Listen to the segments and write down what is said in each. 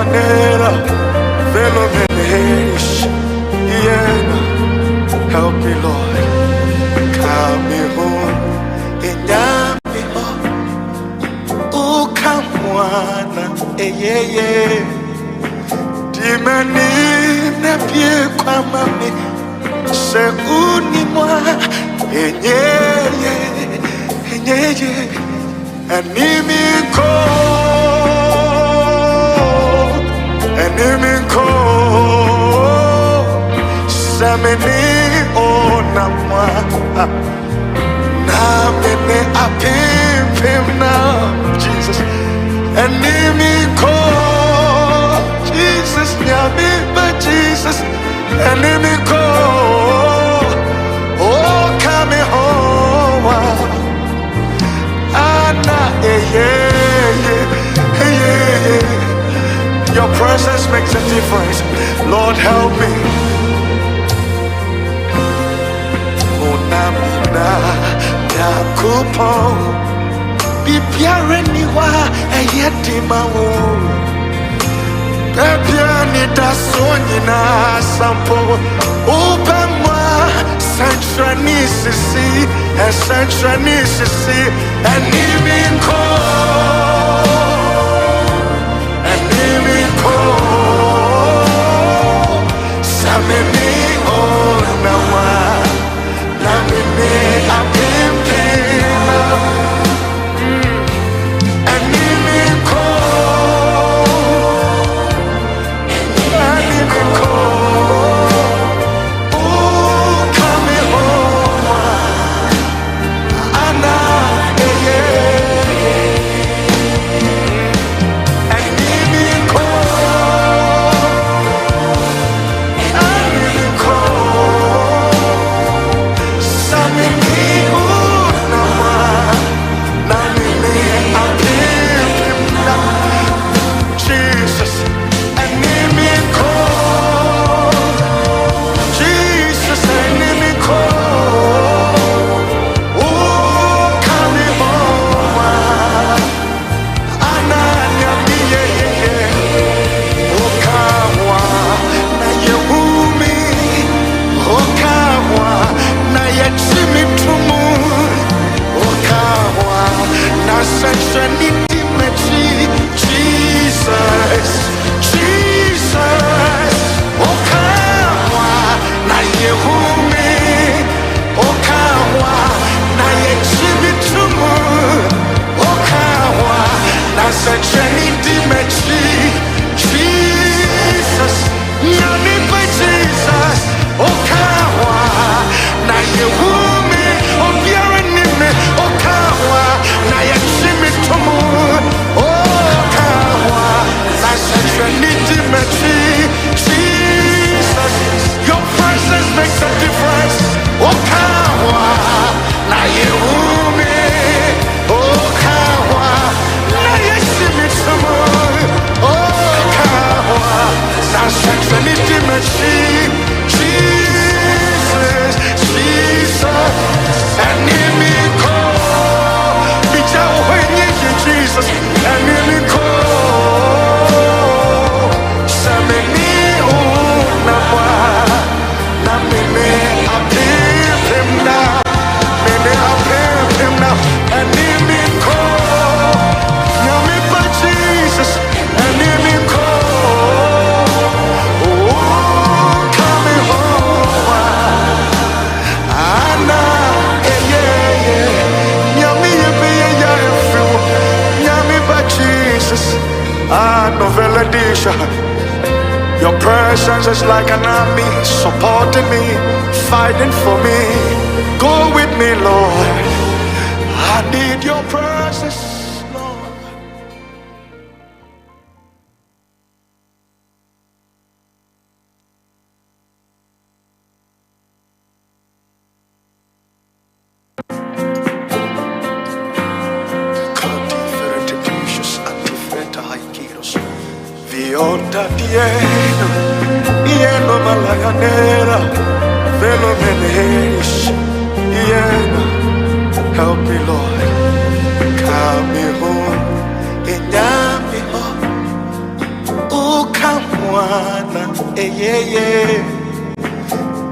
malayanera, velomenesh, yeah. Help me, Lord. Come me home, inyami home. Ukamwana, yeah. Dimani na pie kwa mami, se unimwa, yeah. Enemy call, Samini onamwa, Namine apim now, Jesus. Enemy call, Jesus, Yami, but Jesus. Enemy call, oh, come home. Anna, yeah. Your presence makes a difference. Lord, help me. Monamina, Yakupo, Bipiareniwa, Ayetimawo. Pepiani da Sonina, Sampo, Obama, Centranisisi, and Centranisisi, and even Samini onawa, Namini apimpina, and even your presence is like an army supporting me, fighting for me. Go with me, Lord. I need your presence, Lord. Vionda dieno malayanera, velomenesh, help me, Lord. Come me home, inyami home. mwana eyeye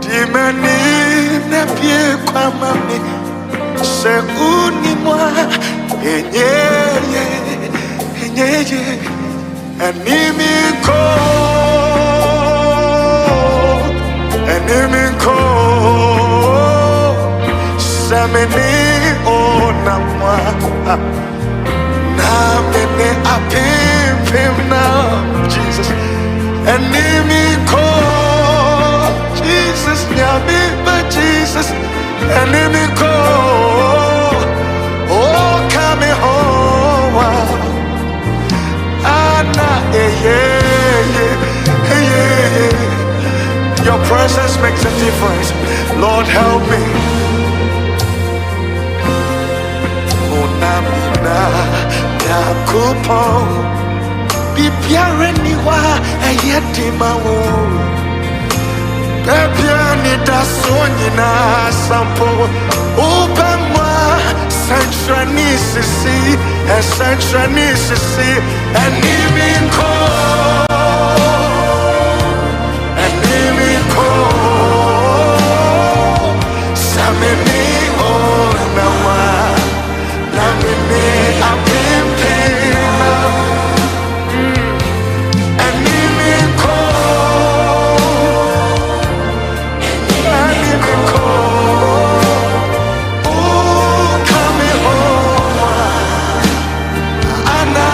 dimani na pie kwa mami se unimwa enyeye enyeye enimiko sameni onamwa na mene apim now Jesus enimiko Jesus nyami but Jesus enimiko oh come home ana your presence makes a difference. Lord, help me. Monamina yakupo bibiare niwa ayetimawo bebiani dasonyina sampo ubamwa sanctuanisisi enimiko sameni onawa namene apimpina enimiko come home ana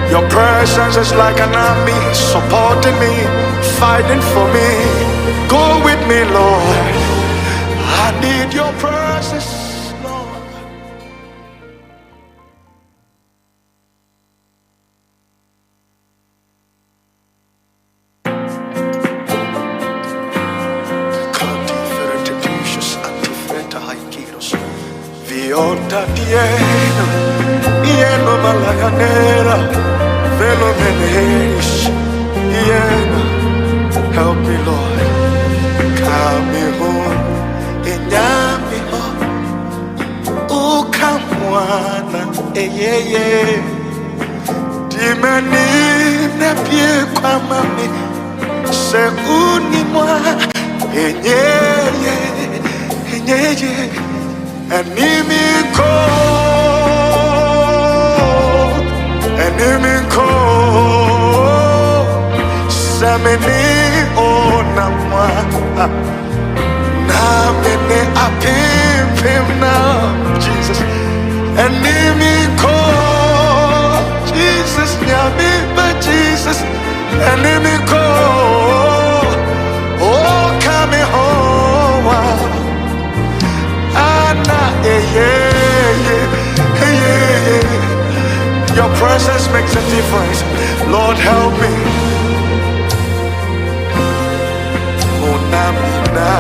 Your presence is like an army supporting me, fighting for me. Go with me, Lord. I need your presence, Lord. Vionda dieno, ieno malaganera, velo meneis, ieno. Help me, Lord. Come home, inyami home. Ukamwana, eyeye. Dimani na pie kwa mami, se unimwa, enyeye, enyeye. Enimiko, Now me apim him now, Jesus. Enemy call Jesus, nyami but Jesus. Enemy call, oh come home. Anna, yeah. Your presence makes a difference. Lord, help me. Monamina,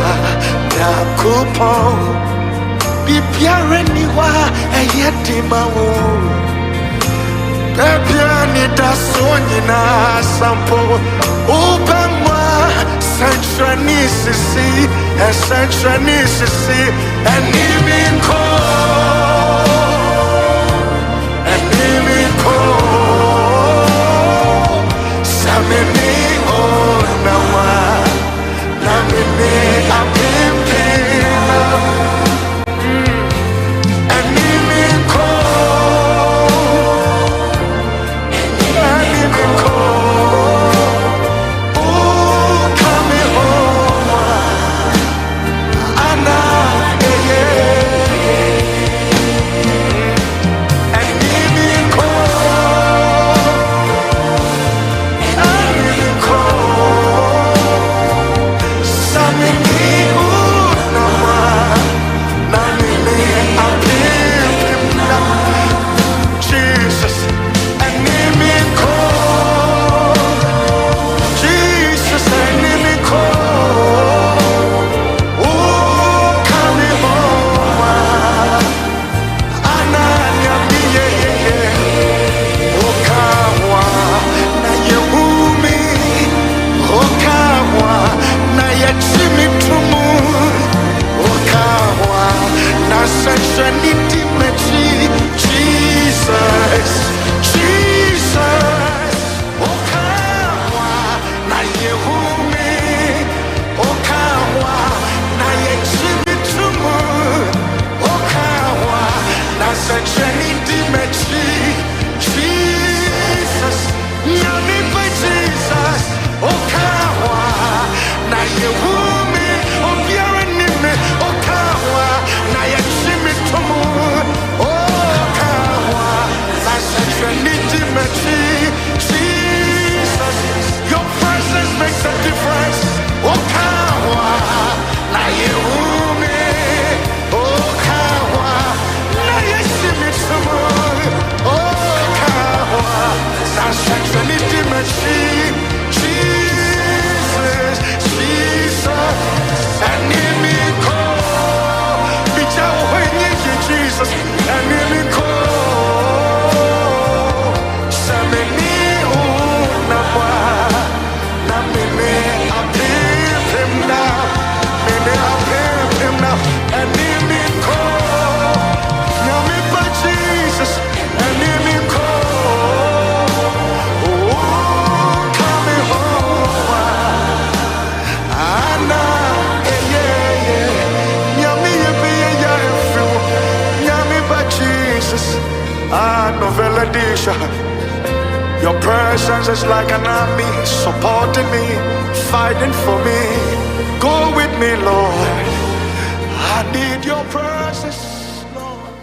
Yakupon, Bipiareniwa, Ayatimao, Bipiani da Sonina, Sampo, Obama, Centranicisi, and Centranicisi, and even Samini oh nawa namini apimpina animi ko oh kami homa ana animi ko Your presence is like an army supporting me, fighting for me. Go with me, Lord. I need your presence, Lord.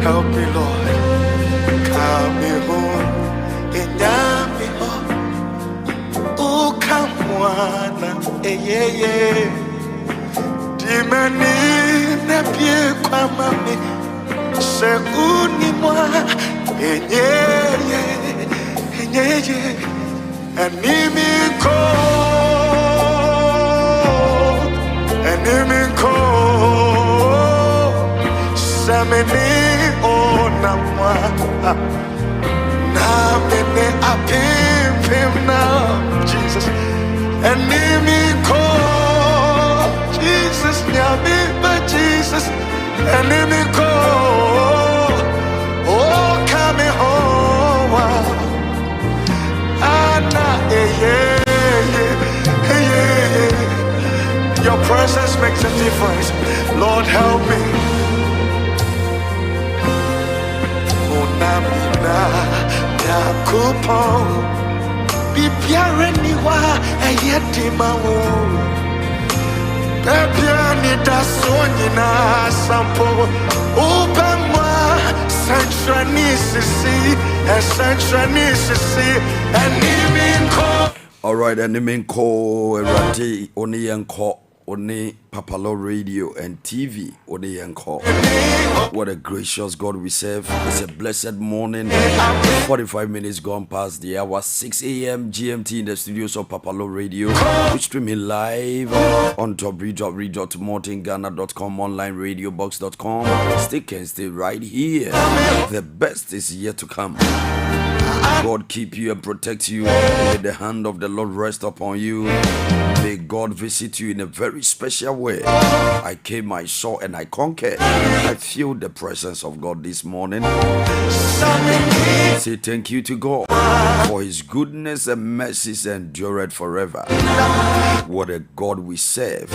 Help me, Lord. Come me home. Inyami home. Ukamwana. Dimani nepie kwa mami. Se unimwa. Enemy call, Samini oh namwa, namini apim now, Jesus. Enemy call, Jesus, nyami but Jesus. Enemy call. presence makes a difference. Lord, help me. Monamina Yakupon Bibiareniwa Ayatimao Babiani Dasonina Sampo Obama Centranisisi and Centranisisi and Niminko. Alright, and Niminko Erati Oniyanko Oni Papalo Radio and TV Oniyanko. What a gracious God we serve. It's a blessed morning. 45 minutes gone past the hour. 6 a.m. GMT in the studios of Papalo Radio. We streaming live on www.mortingghana.com, online radiobox.com. Stick and stay right here. The best is yet to come. God keep you and protect you. May the hand of the Lord rest upon you. May God visit you in a very special way. I came, I saw, and I conquered. I feel the presence of God this morning. Say thank you to God for His goodness and mercies endureth forever. What a God we serve.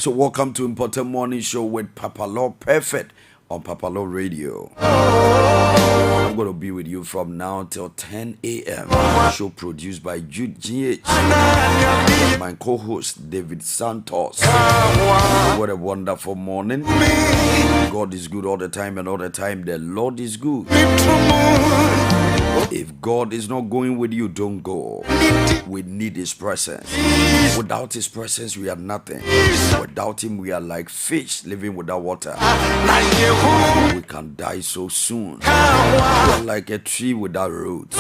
So welcome to Mpɔtam Morning Show with Papa Lord Perfect on Papalo Radio. I'm going to be with you from now till 10 a.m. Show produced by Jude GH. My co-host David Santos. What a wonderful morning. God is good all the time, and all the time the Lord is good. If God is not going with you, don't go. We need His presence. Without His presence, we are nothing. Without Him, we are like fish living without water. We can die so soon. We are like a tree without roots.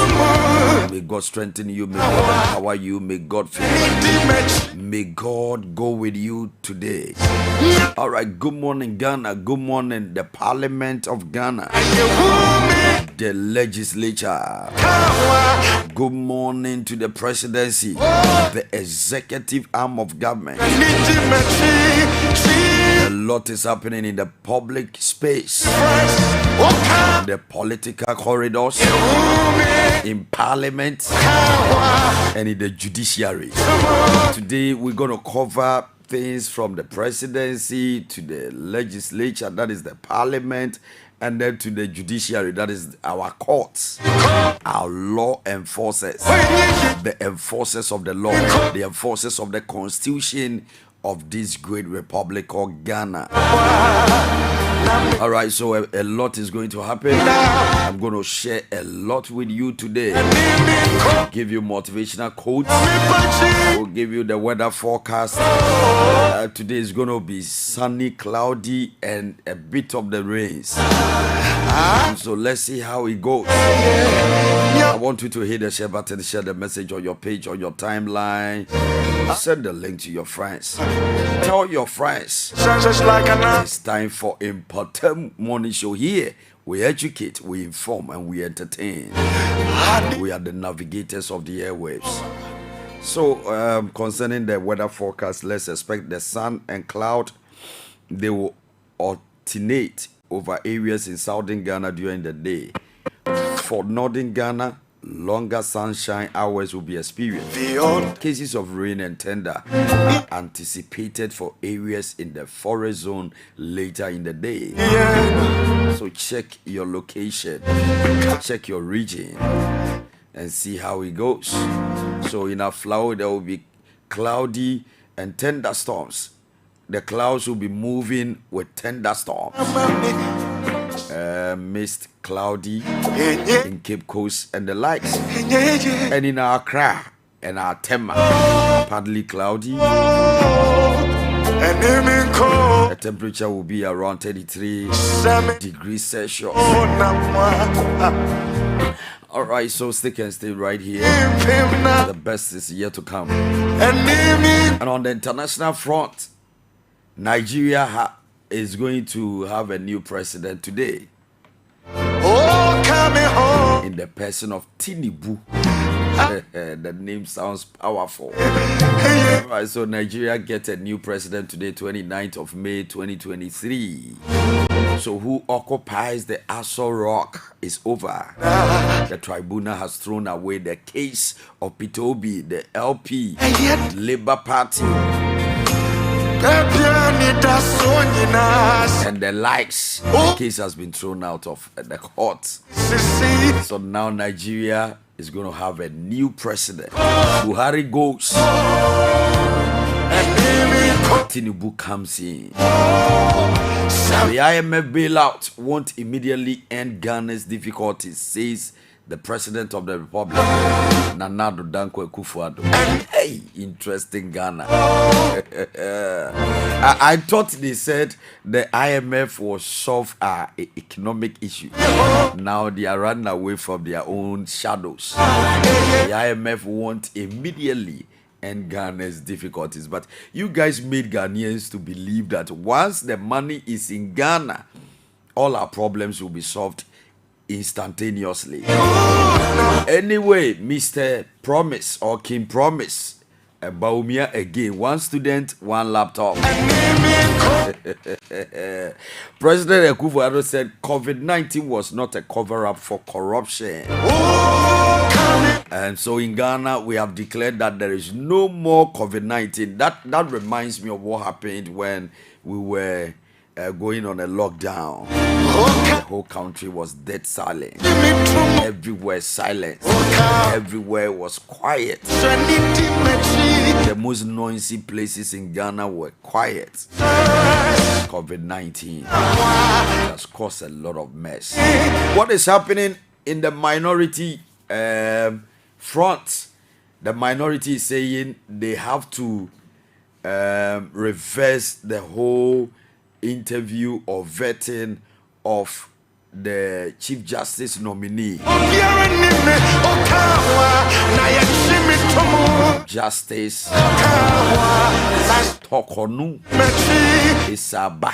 May God strengthen you. May God empower you. May God fill you. May God go with you today. All right. Good morning, Ghana. Good morning, the Parliament of Ghana. The legislature. Good morning to the presidency, the executive arm of government. A lot is happening in the public space, the political corridors, in parliament, and in the judiciary. Today we're going to cover things from the presidency to the legislature, that is the parliament, and then to the judiciary, that is our courts, our law enforcers, the enforcers of the law, the enforcers of the constitution of this great republic called Ghana. All right, so a lot is going to happen. I'm going to share a lot with you today. We'll give you motivational quotes. We'll give you the weather forecast. Today is going to be sunny, cloudy, and a bit of the rains. So let's see how it goes. I want you to hit the share button, share the message on your page, on your timeline. Send the link to your friends. Tell your friends it's time for Mpɔtam Morning Show. Here we educate, we inform, and we entertain. We are the navigators of the airwaves. So concerning the weather forecast, let's expect the sun and cloud, they will alternate over areas in southern Ghana during the day. For northern Ghana, longer sunshine hours will be experienced. Cases of rain and thunder are anticipated for areas in the forest zone later in the day. So check your location, check your region, and see how it goes. So in our flower, there will be cloudy and thunderstorms. The clouds will be moving with thunderstorms. Mist, cloudy in Cape Coast and the likes. And in our Accra and our Tema, partly cloudy. The temperature will be around 33 degrees Celsius. Alright, so stick and stay right here. The best is yet to come. And on the international front, Nigeria is going to have a new president today. In the person of Tinubu. The name sounds powerful. Right, so Nigeria gets a new president today, 29th of May 2023. So who occupies the Aso Rock is over. The tribunal has thrown away the case of Peter Obi, the LP, Labour Party. And the likes. The case has been thrown out of the court. So now Nigeria is going to have a new president. Buhari goes. Tinubu comes in. The IMF bailout won't immediately end Ghana's difficulties, says the President of the Republic, Nana Akufo-Addo. Hey, interesting Ghana. I thought they said the IMF will solve our economic issue. Now they are running away from their own shadows. The IMF won't immediately end Ghana's difficulties. But you guys made Ghanaians to believe that once the money is in Ghana, all our problems will be solved instantaneously. Anyway, Mr. Promise or King Promise, Baumia again, one student, one laptop. President Akufo-Addo said COVID-19 was not a cover-up for corruption. And so in Ghana, we have declared that there is no more COVID-19. That reminds me of what happened when we were going on a lockdown. The whole country was dead silent. Everywhere silent. Everywhere was quiet. The most noisy places in Ghana were quiet. COVID-19 has caused a lot of mess. What is happening in the minority front? The minority is saying they have to reverse the whole interview or vetting of the Chief Justice nominee. Justice Tokonu Isaba.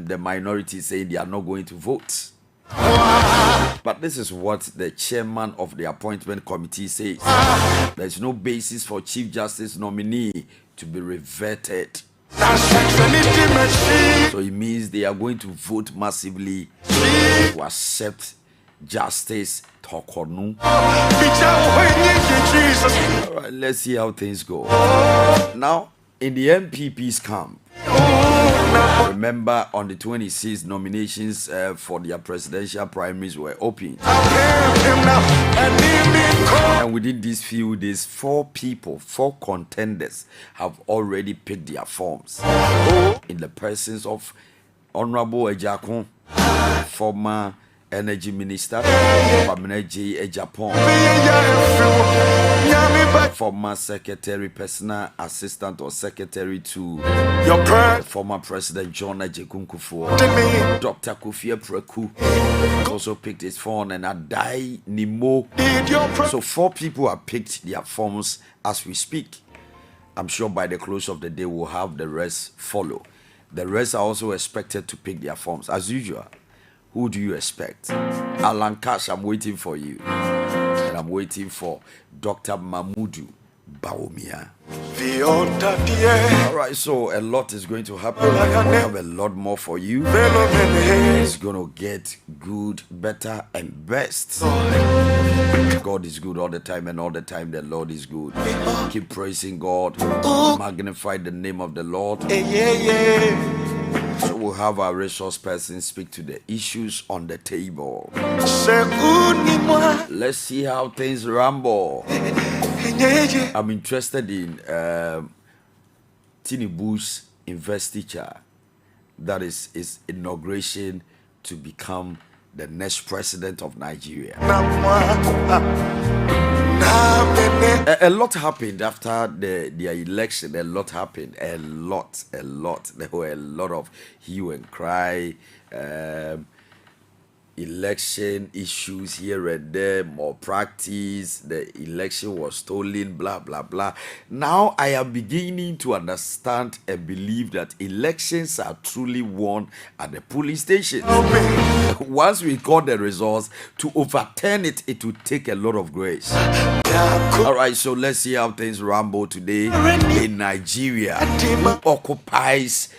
The minority saying they are not going to vote. But this is what the chairman of the appointment committee says. There is no basis for Chief Justice nominee to be reverted. So it means they are going to vote massively to accept Justice Tokonu. Alright, let's see how things go. Now, in the MPP's camp, remember on the 26th, nominations for their presidential primaries were opened. And within these few days, 4 contenders have already picked their forms. In the presence of Honorable Ejakun, former Energy Minister, Japan, former Secretary, Personal Assistant or Secretary to former President John Ajekun Kufuor, Dr. Kofi Preku has also picked his form, and Adai Nimo. So 4 people have picked their forms as we speak. I'm sure by the close of the day we'll have the rest follow. The rest are also expected to pick their forms as usual. Who do you expect? Alan Cash, I'm waiting for you. And I'm waiting for Dr. Mamudu Baumia. Alright, so a lot is going to happen. We have a lot more for you. It's going to get good, better, and best. God is good all the time, and all the time the Lord is good. Keep praising God. Magnify the name of the Lord. So we'll have our resource person speak to the issues on the table. Let's see how things ramble. I'm interested in Tinubu's investiture. That is his inauguration to become the next president of Nigeria. A lot happened after their election. A lot happened. A lot. There were a lot of hue and cry, election issues here and there, more practice. The election was stolen, blah, blah, blah. Now I am beginning to understand and believe that elections are truly won at the polling station. Once we call the results, to overturn it, it will take a lot of grace. Alright, so let's see how things ramble today in Nigeria. Who occupies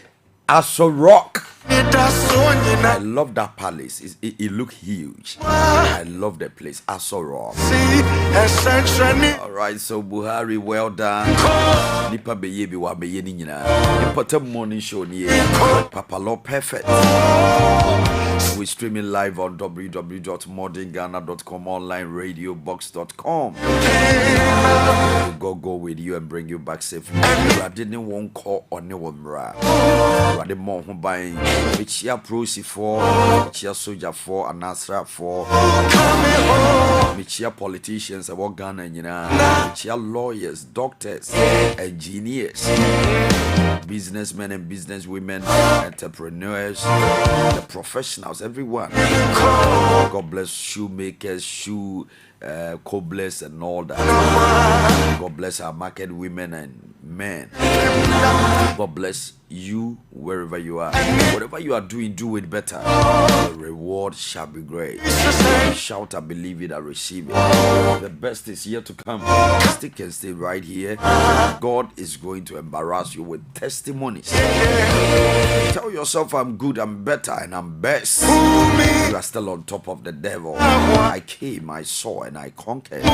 Aso Rock? I love that palace. It looked huge. I love the place. Aso Rock. All right, so Buhari, well done. Nipa beye bi wa beye ni nyina. Mpɔtam morning show ni Papa Law Perfect. We're streaming live on www.modernghana.com, online radiobox.com. Go with you and bring you back safely. I didn't want call on the one ra. I didn't want to buy which ya prosi for, which ya soldier for, and Nasra for, which ya politicians about Ghana, which ya lawyers, doctors, engineers, businessmen and businesswomen, entrepreneurs, the professionals, everyone. God bless shoemakers, shoe cobblers and all that. God bless our market women and men. God bless you wherever you are. Whatever you are doing, do it better. The reward shall be great. Shout, I believe it, I receive it. The best is yet to come. Stick and stay right here. God is going to embarrass you with testimonies. Tell yourself, I'm good, I'm better, and I'm best. You are still on top of the devil. I came, I saw, and I conquered.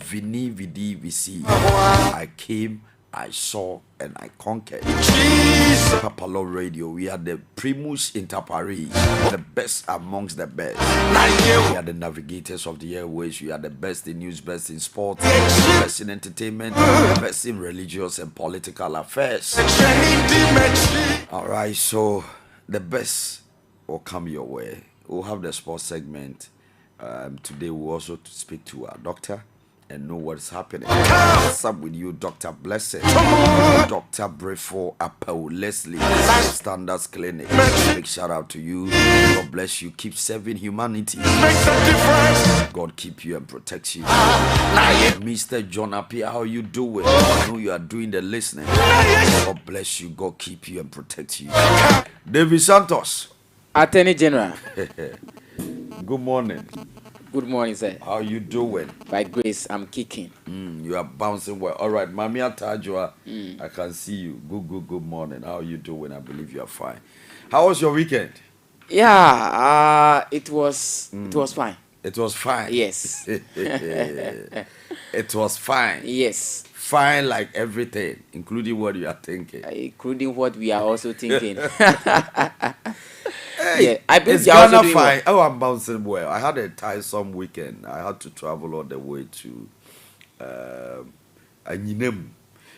Vini, vidi, visi. I came, I saw, and I conquered. Papa Law Radio, we are the primus inter pares, the best amongst the best. We are the navigators of the airways. We are the best in news, best in sports, best in entertainment, best in religious and political affairs. All right, so the best will come your way. We'll have the sports segment. Today we'll also speak to our doctor and know what's happening. What's up with you, Dr. Blessed? Dr. Brefo Apo Leslie, Standards Clinic. Big shout out to you. God bless you. Keep serving humanity. God keep you and protect you. Mr. John Apia, how you doing? I know you are doing the listening. God bless you. God keep you and protect you. David Santos, Attorney General. good morning. Good morning, sir. How you doing? By grace, I'm kicking. You are bouncing well. All right, Mami Atajua, I can see you. Good morning. How you doing? I believe you are fine. How was your weekend? Yeah, it was fine. It was fine. Yes. It was fine. Yes. Fine like everything, including what you are thinking. Including what we are also thinking. Hey, yeah, I believe it's you're also Ghana doing fine. well. Oh, I'm bouncing well. I had a tiresome weekend. I had to travel all the way to Anyinem,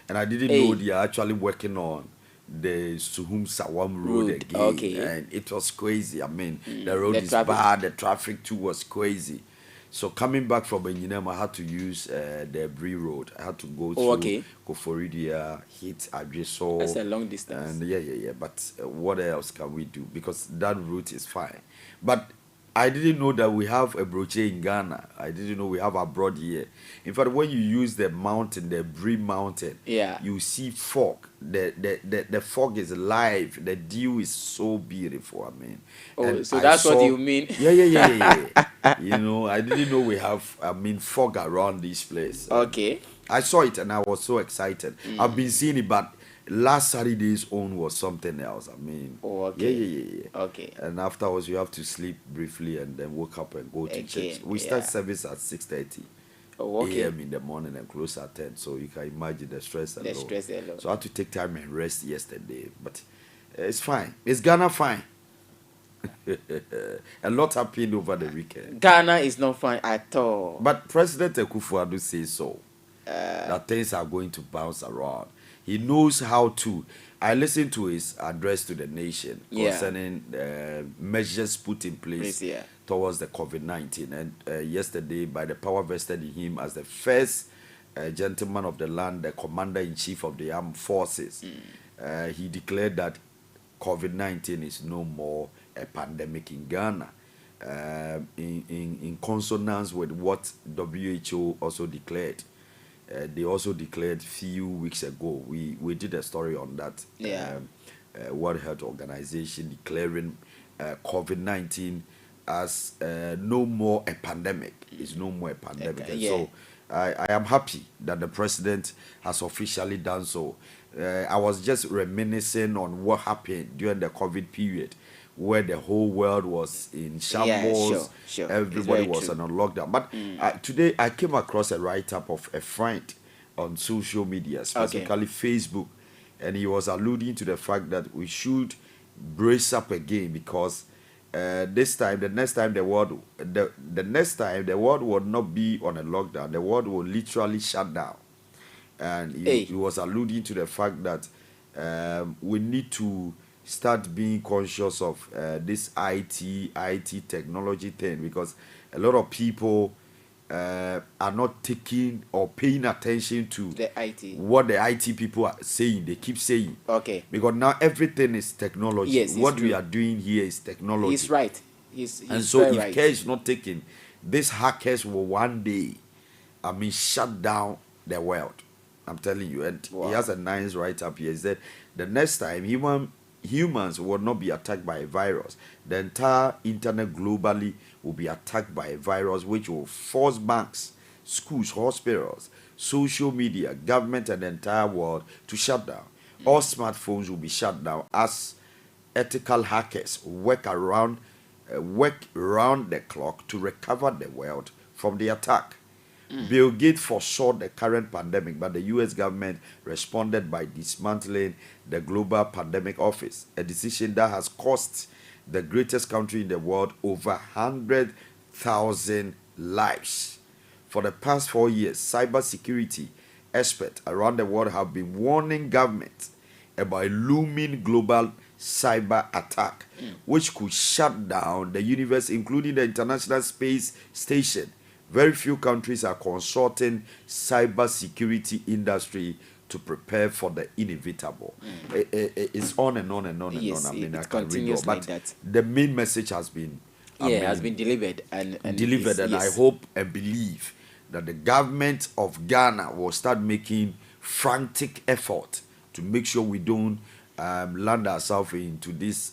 and I didn't know they are actually working on the Suhum Sawam road again. Okay. And it was crazy. I mean, the road is bad. The traffic too was crazy. So coming back from Anyinem, I had to use the Bree Road. I had to go to Koforidia, hit Adreso. That's a long distance. And yeah. But what else can we do? Because that route is fine. But I didn't know that we have a brochure in Ghana. I didn't know we have abroad here. In fact, when you use the mountain, the Bree Mountain, you see fog. The fog is live. The dew is so beautiful. I mean, so that's what you mean? Yeah. You know, I didn't know we have, fog around this place. Okay. I saw it and I was so excited. I've been seeing it, but last Saturday's own was something else. I mean, yeah. Okay. And afterwards, you have to sleep briefly and then wake up and go to church. We start service at 6:30 a.m. in the morning and close at 10. So you can imagine the stress alone. So I had to take time and rest yesterday, but it's fine. It's Ghana fine. A lot happened over the weekend. Ghana is not fine at all. But President Akufo-Addo says so. That things are going to bounce around. He knows how to. I listened to his address to the nation concerning measures put in place towards the COVID-19. And yesterday, by the power vested in him as the first gentleman of the land, the commander-in-chief of the armed forces, he declared that COVID-19 is no more a pandemic in Ghana. In consonance with what WHO also declared. They also declared few weeks ago. We did a story on that. World Health Organization declaring COVID-19 as no more a pandemic. It's no more a pandemic. So I am happy that the president has officially done so. I was just reminiscing on what happened during the COVID period where the whole world was in shambles. Sure. Everybody was on a lockdown. But today I came across a write-up of a friend on social media, specifically Facebook, and he was alluding to the fact that we should brace up again because the next time the world will not be on a lockdown. The world will literally shut down. And he was alluding to the fact that we need to start being conscious of this IT technology thing, because a lot of people are not taking or paying attention to what the IT people are saying. They keep saying. Okay. Because now everything is technology. Yes, what we are doing here is technology. He's right. He's and so if right. care is not taken, these hackers will one day, shut down the world. I'm telling you. And he has a nice write-up here. He said the next time humans will not be attacked by a virus, the entire internet globally will be attacked by a virus which will force banks, schools, hospitals, social media, government, and the entire world to shut down. All smartphones will be shut down as ethical hackers work around the clock to recover the world from the attack. Bill Gates foresaw the current pandemic, but the U.S. government responded by dismantling the Global Pandemic Office, a decision that has cost the greatest country in the world over 100,000 lives. For the past 4 years, cybersecurity experts around the world have been warning governments about a looming global cyber attack, which could shut down the universe, including the International Space Station. Very few countries are consulting cybersecurity industry to prepare for the inevitable. It's on and on and on and on. I mean, I can read all, but that. the main message has been has been delivered and delivered, and I hope and believe that the government of Ghana will start making frantic effort to make sure we don't land ourselves into this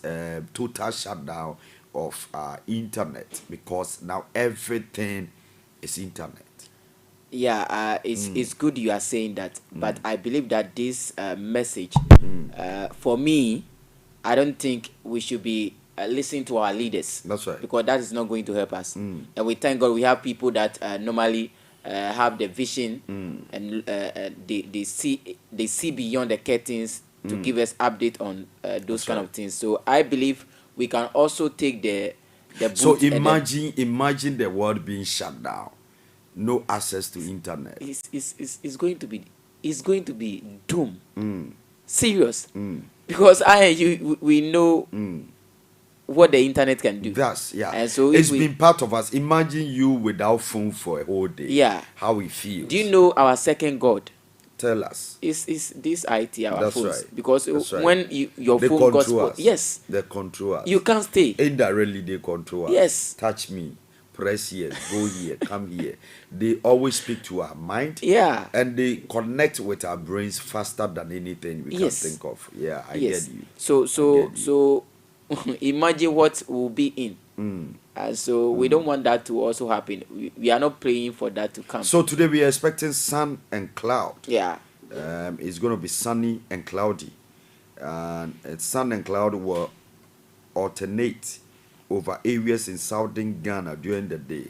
total shutdown of internet, because now everything is internet. It's good you are saying that, but I believe that this message, for me, I don't think we should be listening to our leaders. That's right. Because that is not going to help us. And we thank God we have people that normally have the vision and they see beyond the curtains to give us update on those kind of things. So I believe we can also take the so imagine the world being shut down, no access to internet. It's going to be doom. Serious. Because we know what the internet can do. And so it's been part of us. Imagine you without phone for a whole day. How it feels. Do you know our second God? Tell us. Is this IT, our That's phones? right. Because That's when your phone got spoiled, yes, they control us. You can't stay. Indirectly, they control us. Yes. Touch me, press here, go here, come here. They always speak to our mind. And they connect with our brains faster than anything we can think of. I get you. So imagine what will be in. And so we don't want that to also happen. We are not praying for that to come. So today we are expecting sun and cloud. It's going to be sunny and cloudy. And sun and cloud will alternate over areas in southern Ghana during the day.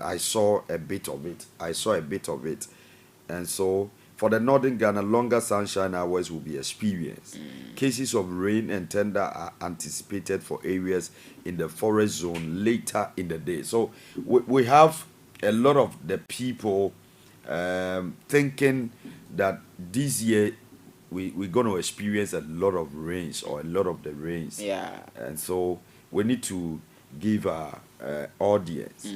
I saw a bit of it. And so for the northern Ghana, longer sunshine hours will be experienced. Cases of rain and thunder are anticipated for areas in the forest zone later in the day. So we have a lot of the people thinking that this year we're going to experience a lot of rains, or a lot of the rains. And so we need to give our audience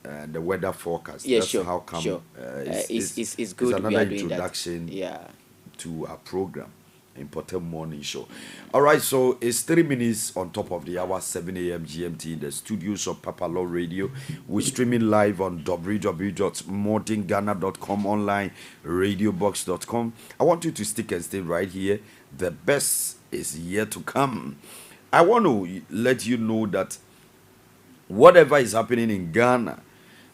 the weather forecast. That's how come. It's good. It's another we are doing introduction that. to our program, Mpɔtam Morning Show. All right, so it's 3 minutes on top of the hour, 7 a.m. GMT in the studios of Papa Law Radio. We're streaming live on www.modernghana.com, online radiobox.com. I want you to stick and stay right here. The best is yet to come. I want to let you know that whatever is happening in Ghana,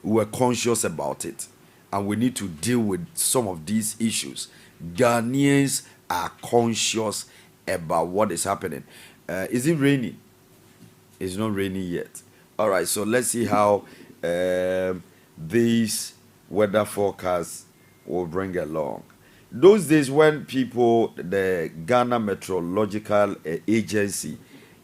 we're conscious about it, and we need to deal with some of these issues. Ghanaians are conscious about what is happening. Is it raining? It's not raining yet. All right, so let's see how these weather forecasts will bring along. Those days when people, the Ghana Meteorological Agency,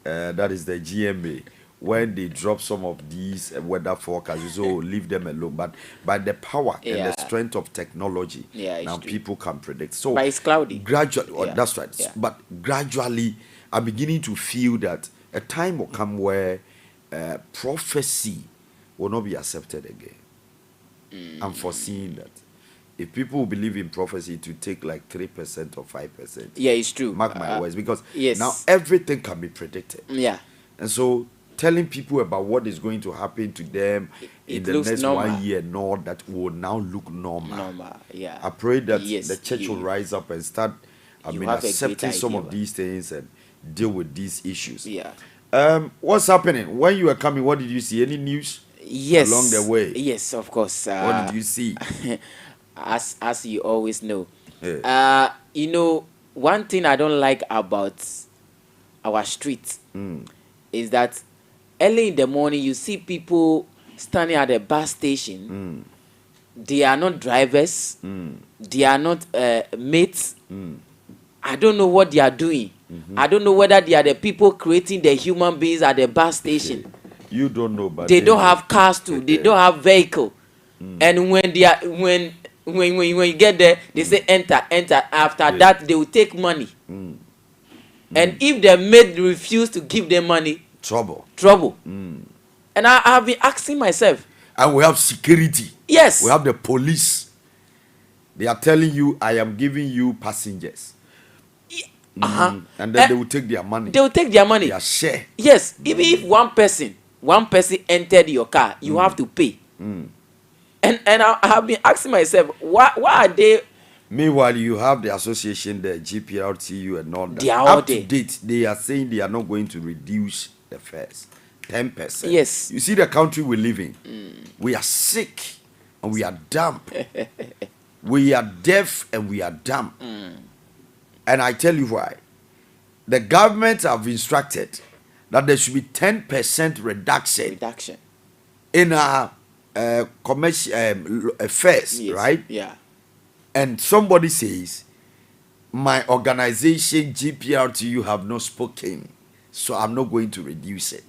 that is the GMA, when they drop some of these weather forecasts, so leave them alone. But by the power and Yeah. the strength of technology, Yeah, now it's true. people can predict. So But it's cloudy. gradually, Yeah. that's right. Yeah. But gradually, I'm beginning to feel that a time will come where prophecy will not be accepted again. I'm foreseeing that. If people believe in prophecy, it will take like 3% or 5%. Yeah, it's true. Mark my words, because yes. now everything can be predicted. Yeah. And so telling people about what is going to happen to them in It the looks next normal. 1 year and all that will now look normal. Normal. Yeah. I pray that Yes, the church will you- rise up and start you have a great accepting some idea, of these things and deal with these issues. Yeah. What's happening? When you were coming, what did you see? Any news Yes. along the way? Yes, of course. What did you see? As you always know. Yeah. You know, one thing I don't like about our street is that early in the morning you see people standing at the bus station. They are not drivers. They are not mates. I don't know what they are doing. I don't know whether they are the people creating the human beings at the bus station. You don't know, but They don't have cars too. They don't have vehicle. And when they are when you get there, they say enter. After that, they will take money. And if the maid refuse to give them money, trouble. And I have been asking myself. And we have security. Yes. We have the police. They are telling you, I am giving you passengers. And then they will take their money. They will take their money. Their share. Yes. Even if one person entered your car, you have to pay. And I have been asking myself, why are they? Meanwhile, you have the association, the GPRTU and all that. They are all Up to there. date, they are saying they are not going to reduce the fares. 10%. Yes. You see the country we live in. We are sick and we are dumb. We are deaf and we are dumb. And I tell you why. The government have instructed that there should be 10% reduction in our commercial fares, Yes. right? Yeah. And somebody says, my organization GPRTU have not spoken, so I'm not going to reduce it.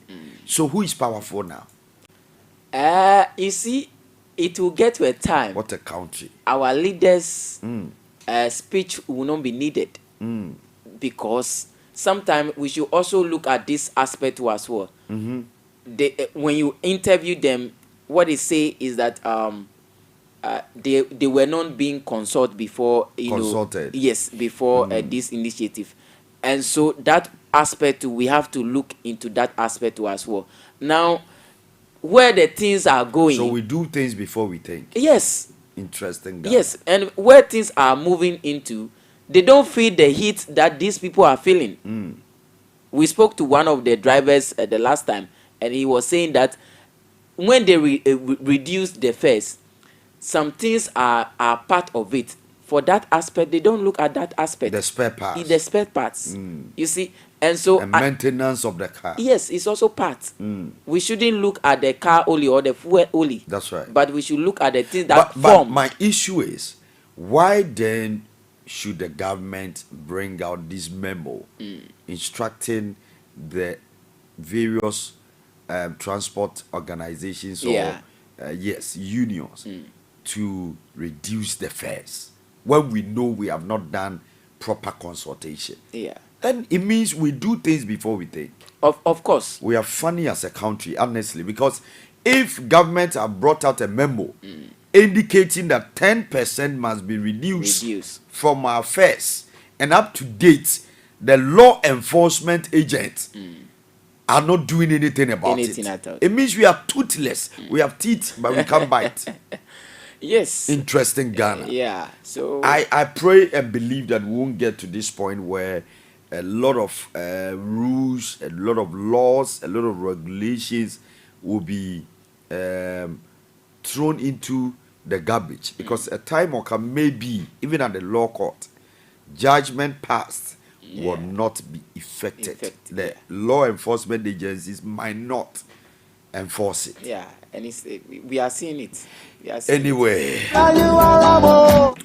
So who is powerful now? You see, it will get to a time What a country. our leaders' speech will not be needed, because sometimes we should also look at this aspect too as well. When you interview them, what they say is that they were not being consulted before, Consulted. yes, before this initiative, and so that aspect too, we have to look into that aspect too as well. Now, where the things are going, So we do things before we think. yes, Interesting. Guy. yes, and where things are moving into, they don't feel the heat that these people are feeling. We spoke to one of the drivers the last time, and he was saying that when they reduce the fares, some things are part of it. For that aspect, they don't look at that aspect. The spare parts. The spare parts. You see, and so And maintenance of the car. yes, it's also part. We shouldn't look at the car only or the fuel only. That's right. But we should look at the things that But form. my issue is, why then should the government bring out this memo instructing the various transport organizations or unions to reduce the fares when we know we have not done proper consultation? Yeah. Then it means we do things before we think. Of course. We are funny as a country, honestly, because if government have brought out a memo indicating that 10% must be reduced from our fares, and up to date, the law enforcement agents are not doing anything about Anything it. at all. It means we are toothless. We have teeth, but we can't bite. Yes. Interesting, Ghana. Yeah. So I pray and believe that we won't get to this point where a lot of rules, a lot of laws, a lot of regulations will be thrown into the garbage, because a time will come, maybe even at the law court, judgment passed will not be effected. The law enforcement agencies might not enforce it. Yeah, and we are seeing it. Anyway,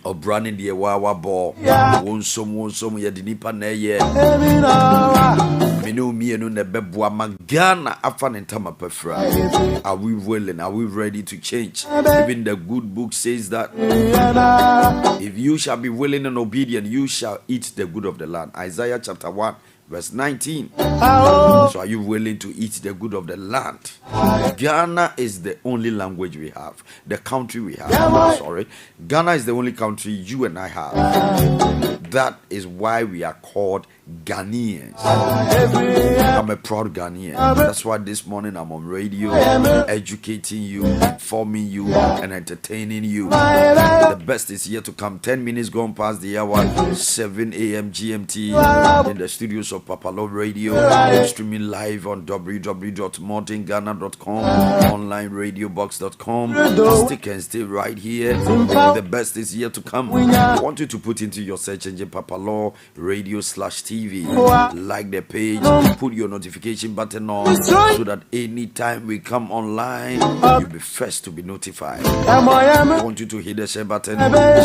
O'Brien the Wawa ball. Won some ya dinipa na ye. Minu me no nebebwa magana afan entama pefra. Are we willing? Are we ready to change? Even the good book says that if you shall be willing and obedient, you shall eat the good of the land. Isaiah chapter 1. Verse 19. So are you willing to eat the good of the land? Ghana is the only language we have. The country we have. Sorry. Ghana is the only country you and I have. That is why we are called Ghanaians. I'm a proud Ghanaian. That's why this morning I'm on radio, educating you, informing you, and entertaining you. The best is yet to come. 10 minutes gone past the hour, 7 a.m. GMT, in the studios of Papa Love Radio, streaming live on www.mordenghana.com, onlineradiobox.com. Stick and stay right here. The best is yet to come. I want you to put into your search engine Papa Law Radio /TV. Like the page, put your notification button on so that anytime we come online, you'll be first to be notified. I want you to hit the share button,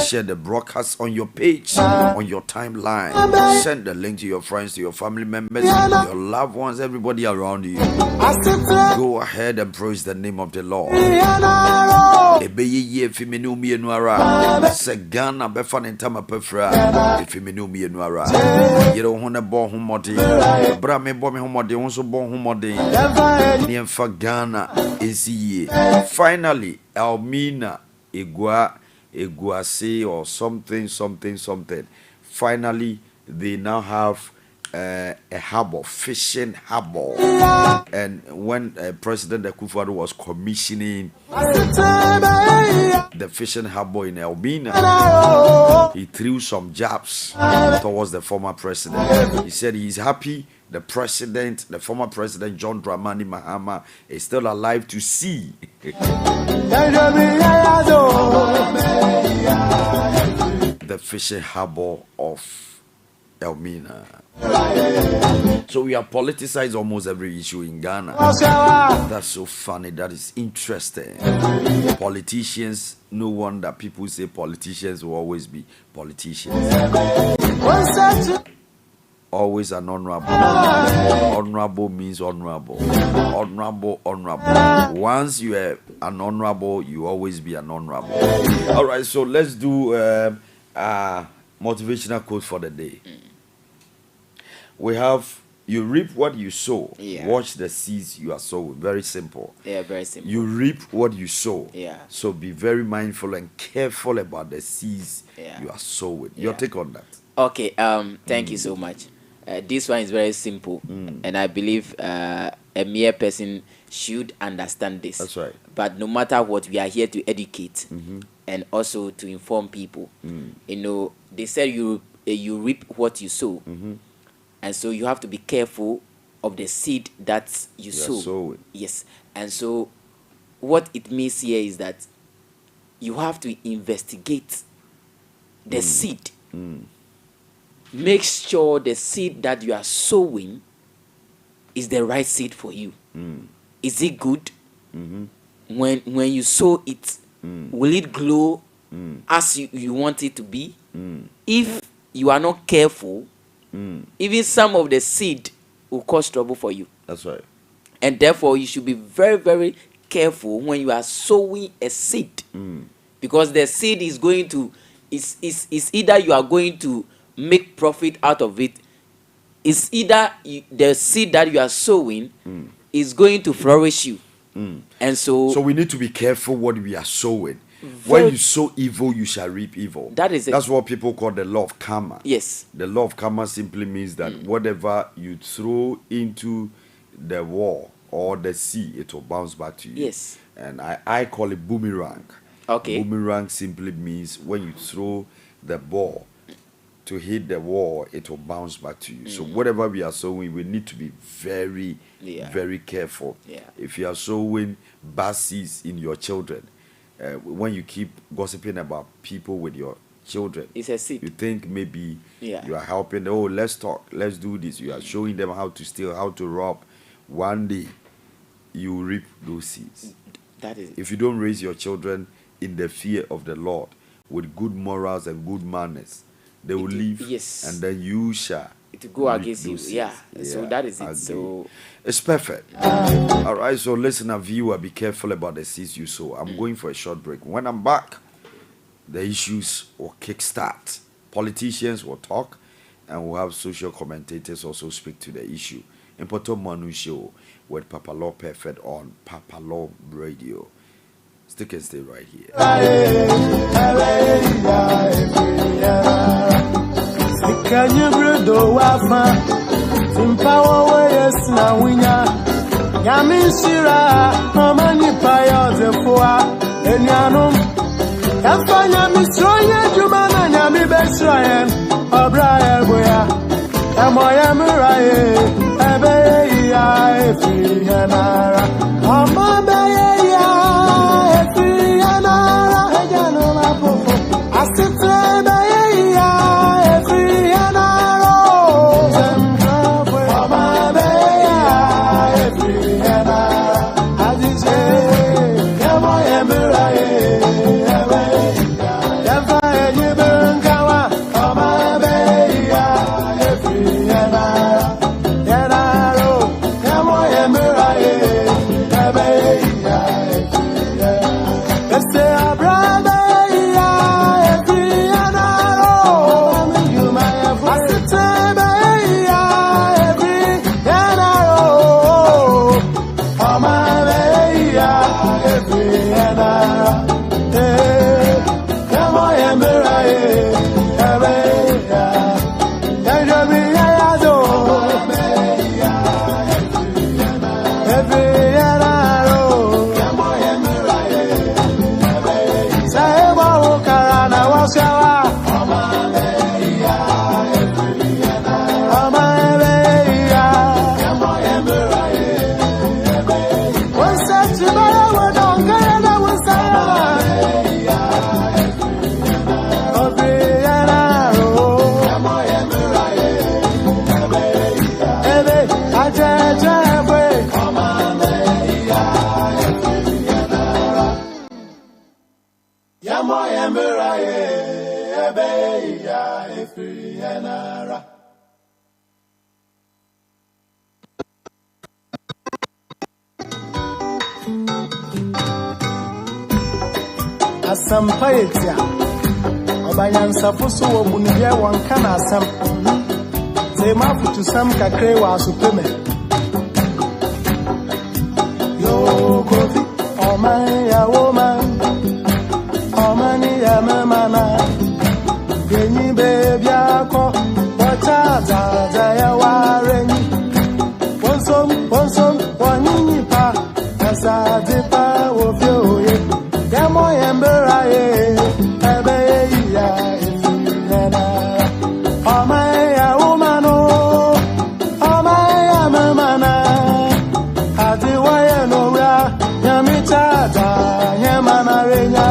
share the broadcast on your page, on your timeline. Send the link to your friends, to your family members, your loved ones, everybody around you. Go ahead and praise the name of the Lord. You don't want to born homody, but me born homody, also born homody. Near Ghana is ye. Finally, Elmina, Iguase, or something. Finally, they now have a harbor, fishing harbor. And when President Akufo-Addo was commissioning the fishing harbor in Elmina, he threw some jabs towards the former president. He said he's happy the former president John Dramani Mahama is still alive to see the fishing harbor of Elmina. So we have politicized almost every issue in Ghana. That's so funny. That is interesting. Politicians, no wonder people say politicians will always be politicians. Always an honorable. Honorable means honorable. Honorable. Once you are an honorable, you always be an honorable. All right, so let's do motivational quote for the day. We have, you reap what you sow. Yeah. Watch the seeds you are sowing. Very simple. Yeah, very simple. You reap what you sow. Yeah. So be very mindful and careful about the seeds you are sowing. Your take on that? Okay. Thank you so much. This one is very simple, and I believe a mere person should understand this. That's right. But no matter what, we are here to educate and also to inform people. You know, they said you reap what you sow. And so you have to be careful of the seed that you sow. Yes. And so what it means here is that you have to investigate the seed. Make sure the seed that you are sowing is the right seed for you. Is it good? When you sow it, will it grow as you want it to be? If you are not careful, even some of the seed will cause trouble for you. That's right. And therefore, you should be very, very careful when you are sowing a seed, because the seed is going to is either you are going to make profit out of it. It's either the seed that you are sowing is going to flourish you, and so we need to be careful what we are sowing. When you sow evil, you shall reap evil. That's what people call the law of karma. Yes. The law of karma simply means that whatever you throw into the wall or the sea, it will bounce back to you. Yes. And I call it boomerang. Okay. Boomerang simply means when you throw the ball to hit the wall, it will bounce back to you. So whatever we are sowing, we need to be very, very careful. Yeah. If you are sowing bad seeds in your children, when you keep gossiping about people with your children. It's a seed. You think maybe you are helping them. Oh, let's talk. Let's do this. You are showing them how to steal, how to rob. One day, you reap those seeds. That is it. If you don't raise your children in the fear of the Lord, with good morals and good manners, they will leave. Yes. And then you shall. To go against you. Yeah. So that is it. Agree. So it's perfect. All right. So listener, viewer, be careful about the seeds you sow. I'm going for a short break. When I'm back, the issues will kickstart. Politicians will talk, and we'll have social commentators also speak to the issue. Mpɔtam Manu Show with Papa Law Perfect on Papa Law Radio. Stick and stay right here. Can you bring the wafa? Simpower ways now winya. Yamin Shira, Mamani Paya, the Foa, and Yanum. Yafanya Misroya, Jumana, Yami Besrayan, O'Brien, Boya, Amoya Murai, Abeya, Fianara, Amabaya, Fianara, Janoma, Asita. Asampaetia Obayansa fuso obunibia wonka na asam Tema futu sam kakre wa supeme Yo kofi oman ya woman Omani ya memana Genyi baby ako Wachaza za ya wareni Wonsom wanyinyi pa Asa dipa wofyoye Demo yemberaye Ebeya ifiyena Omaya umano Omaya memana Adiwaye nora Nyamichata Nyamana renya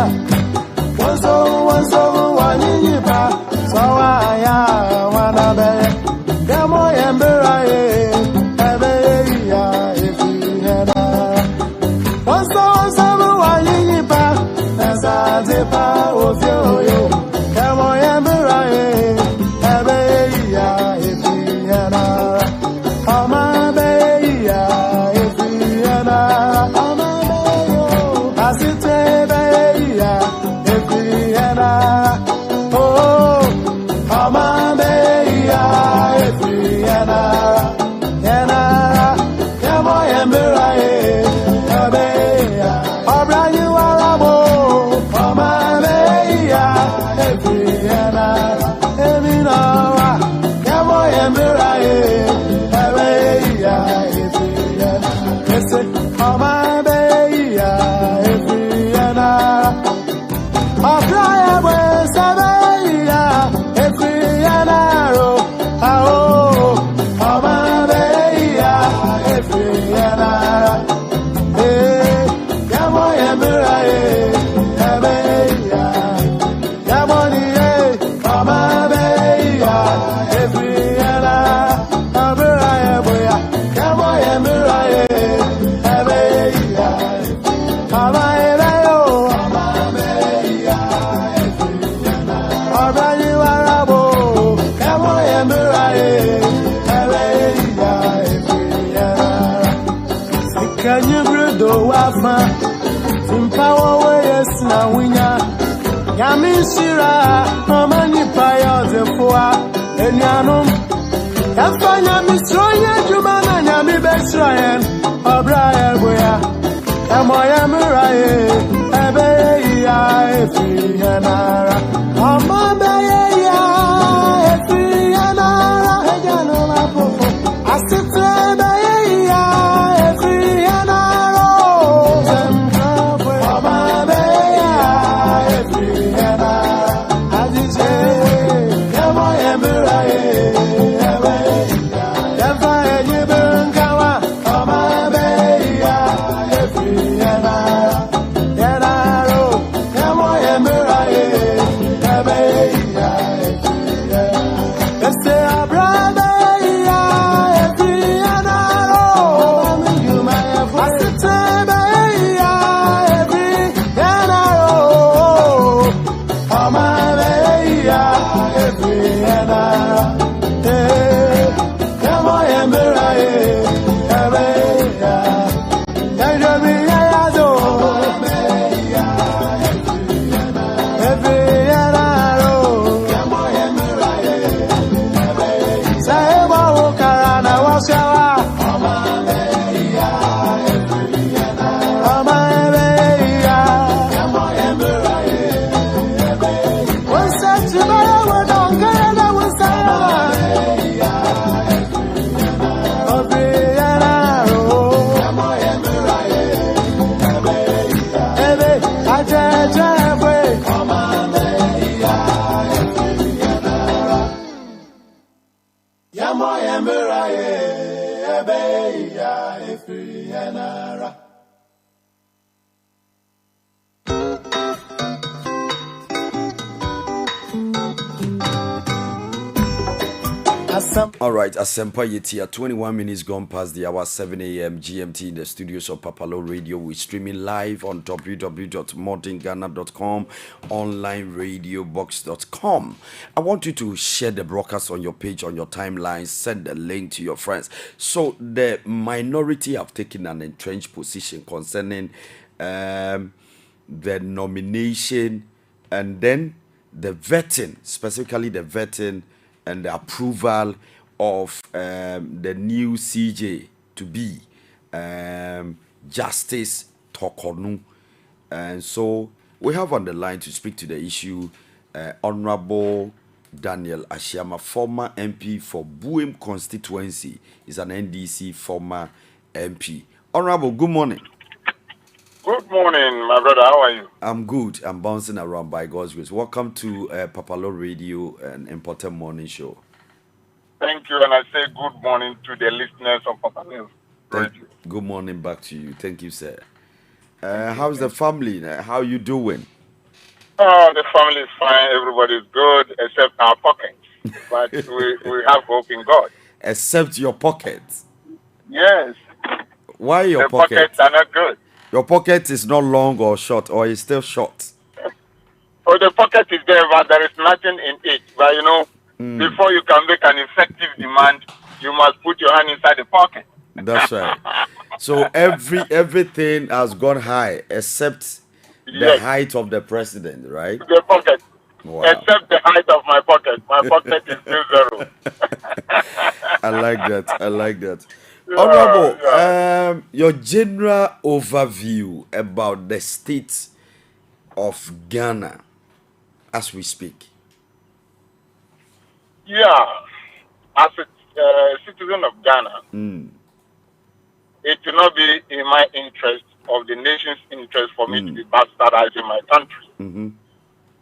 Wonso wanyinyipa Sawaya wanabe Demo yemberaye Ebeya ifiyena Wonso wanyinyipa Nazazipa ofyoyo Kamo yemberaye Ebeya ifiyena Amabeya ifiyena Amabeyo Asite beya ifiyena Oh Amabeya ifiyena Yena Kamo yemberaye Ebeya Obrayu arabo Amabeya ifiyena Eminawa Kamo yemberaye Ebeya ifiyena Ese Amabeya ifiyena Abraya Wesabeya ifiyena ro Ao Amabeya ifiyena Kamo yemberaye Ebeya Kamo ni Papa, Timpawa, yes, now winner. Yamishira, Mamani Paya, the Poa, and Yanum. Yafanya Misroya, Jumana, Yami Besrayan, O'Brien, Boya, Amoya Murai, Abeya, Efianara, Amabeya, Efianara, Janoma Popo, Asitrebeya, Efianara, Amabeya, Efianara, Azize, Amoya Murai. All right, Asempa Yetia, 21 minutes gone past the hour, 7 a.m. GMT in the studios of Papalo Radio. We're streaming live on www.modernghana.com, onlineradiobox.com. I want you to share the broadcast on your page, on your timeline, send the link to your friends. So the minority have taken an entrenched position concerning the nomination and then the vetting, specifically the vetting and the approval of the new CJ to be Justice Tokonu. And so we have on the line to speak to the issue Honorable Daniel Ashiama, former MP for Buem constituency, is an NDC former MP. Honorable, good morning. Good morning, my brother. How are you? I'm good. I'm bouncing around by God's grace. Welcome to Papalo Radio and Mpɔtam Morning Show. Thank you, and I say good morning to the listeners of Papalo Radio. Good morning back to you. Thank you, sir. How's the family? How are you doing? Oh, the family is fine. Everybody's good, except our pockets. But we have hope in God. Except your pockets? Yes. Why your pockets? The pockets are not good. Your pocket is not long or short, or it's still short? Oh, the pocket is there, but there is nothing in it. But you know, before you can make an effective demand, you must put your hand inside the pocket. That's right. So everything has gone high except the height of the president, right? The pocket. Wow. Except the height of my pocket. My pocket is still zero. I like that. Honorable, your general overview about the state of Ghana as we speak. Yeah, as a citizen of Ghana, it will not be in my interest of the nation's interest for me to be bastardizing my country.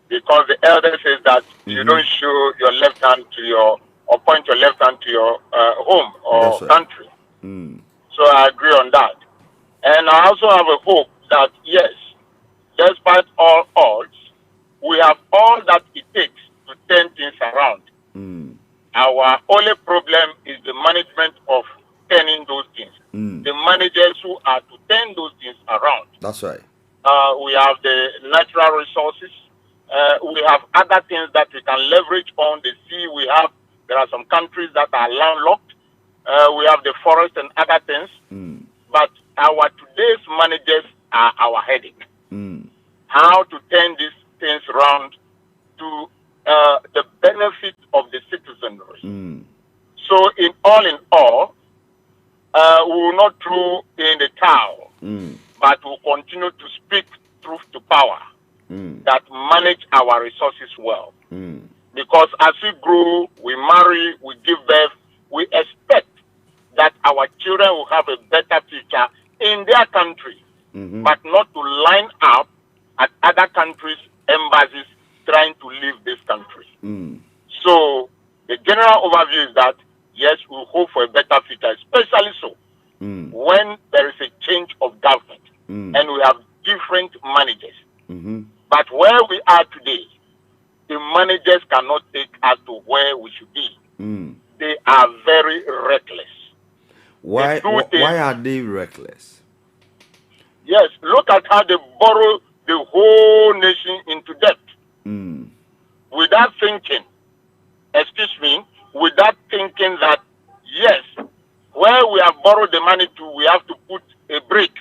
Because the elder says that you don't show your left hand to your, or point your left hand to your home or country. So I agree on that. And I also have a hope that, yes, despite all odds, we have all that it takes to turn things around. Our only problem is the management of turning those things. The managers who are to turn those things around. That's right. We have the natural resources. We have other things that we can leverage on. The sea there are some countries that are landlocked. We have the forest and other things. But our today's managers are our headache. How to turn these things around to the benefit of the citizenry. So, in all, we will not throw in the towel, but will continue to speak truth to power that manage our resources well. Because as we grow, we marry, we give birth, we expect that our children will have a better future in their country, but not to line up at other countries' embassies trying to leave this country. So the general overview is that, yes, we hope for a better future, especially so when there is a change of government and we have different managers. But where we are today, the managers cannot take us to where we should be. They are very reckless. Why are they reckless? Yes, look at how they borrow the whole nation into debt. Without thinking, without thinking that, yes, where we have borrowed the money to, we have to put a brake.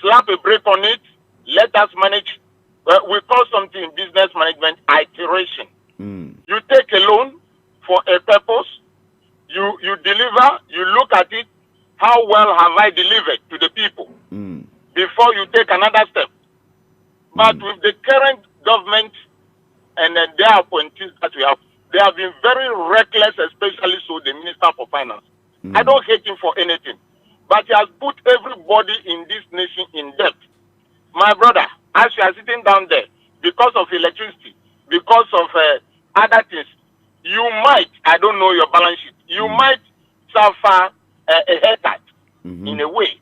Slap a brake on it, let us manage. We call something in business management iteration. You take a loan for a purpose, you deliver, you look at it, how well have I delivered to the people before you take another step. But with the current government and their appointees that we have, they have been very reckless, especially so the Minister for Finance. I don't hate him for anything, but he has put everybody in this nation in debt. My brother, as you are sitting down there, because of electricity, because of other things, you might, I don't know your balance sheet, you might suffer a haircut in a way.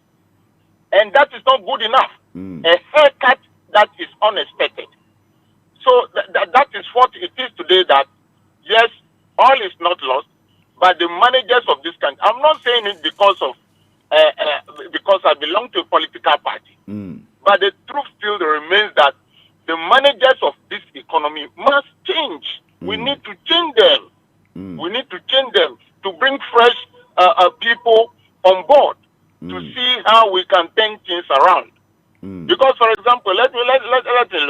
And that is not good enough. A haircut that is unexpected. So that is what it is today, that, yes, all is not lost, but the managers of this country, I'm not saying it because I belong to a political party, but the truth still remains that the managers of this economy must change. We need to change them. We need to change them to bring fresh people on board to see how we can turn things around. Because, for example, let me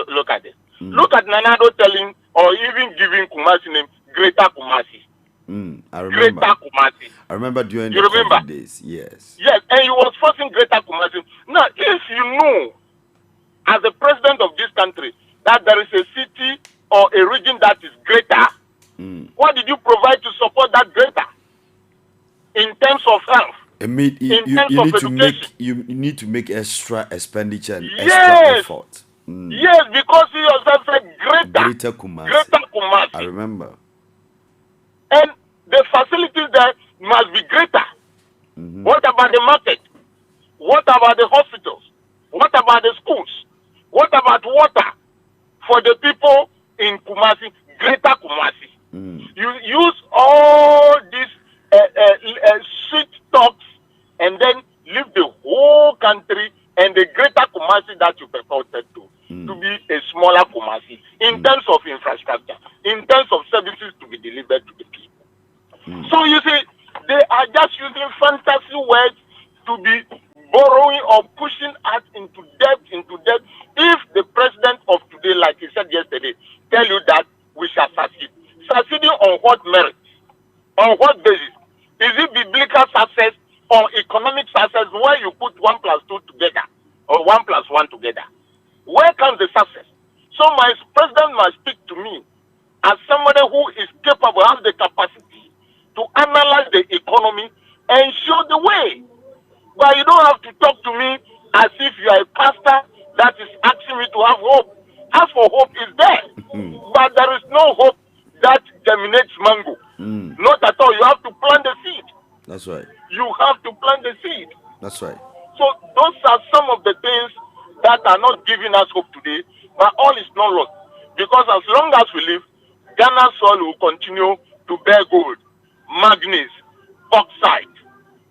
look at it. Look at Nanado telling or even giving Kumasi name Greater Kumasi. I remember. Greater Kumasi. I remember during the COVID days. Yes. Yes, and he was forcing Greater Kumasi. Now, if you know, as the president of this country, that there is a city or a region that is greater, what did you provide to support that greater? In terms of health. You need to make extra expenditure and extra effort. Yes, because he yourself said greater Kumasi. Greater Kumasi. I remember. And the facilities there must be greater. What about the market? What about the hospitals? What about the schools? What about water for the people in Kumasi, Greater Kumasi? You use all these sweet talks and then leave the whole country and the Greater Kumasi that you purported to be a smaller Kumasi in terms of infrastructure, in terms of services to be delivered to the people. So you see, they are just using fantasy words to be borrowing or pushing us into debt. If the president of today, like he said yesterday, tell you that we shall succeed. Succeeding on what merit? On what basis? Is it biblical success or economic success where you put 1 + 2 together or 1 + 1 together? Where comes the success? So my president must speak to me as somebody who is capable, has the capacity to analyze the economy and show the way. But you don't have to talk to me as if you are a pastor that is asking me to have hope. As for hope is there, but there is no hope that germinates mango. Not at all. You have to plant the seed. That's right. You have to plant the seed. That's right. So those are some of the things that are not giving us hope today, but all is not lost. Because as long as we live, Ghana's soil will continue to bear gold, manganese, bauxite,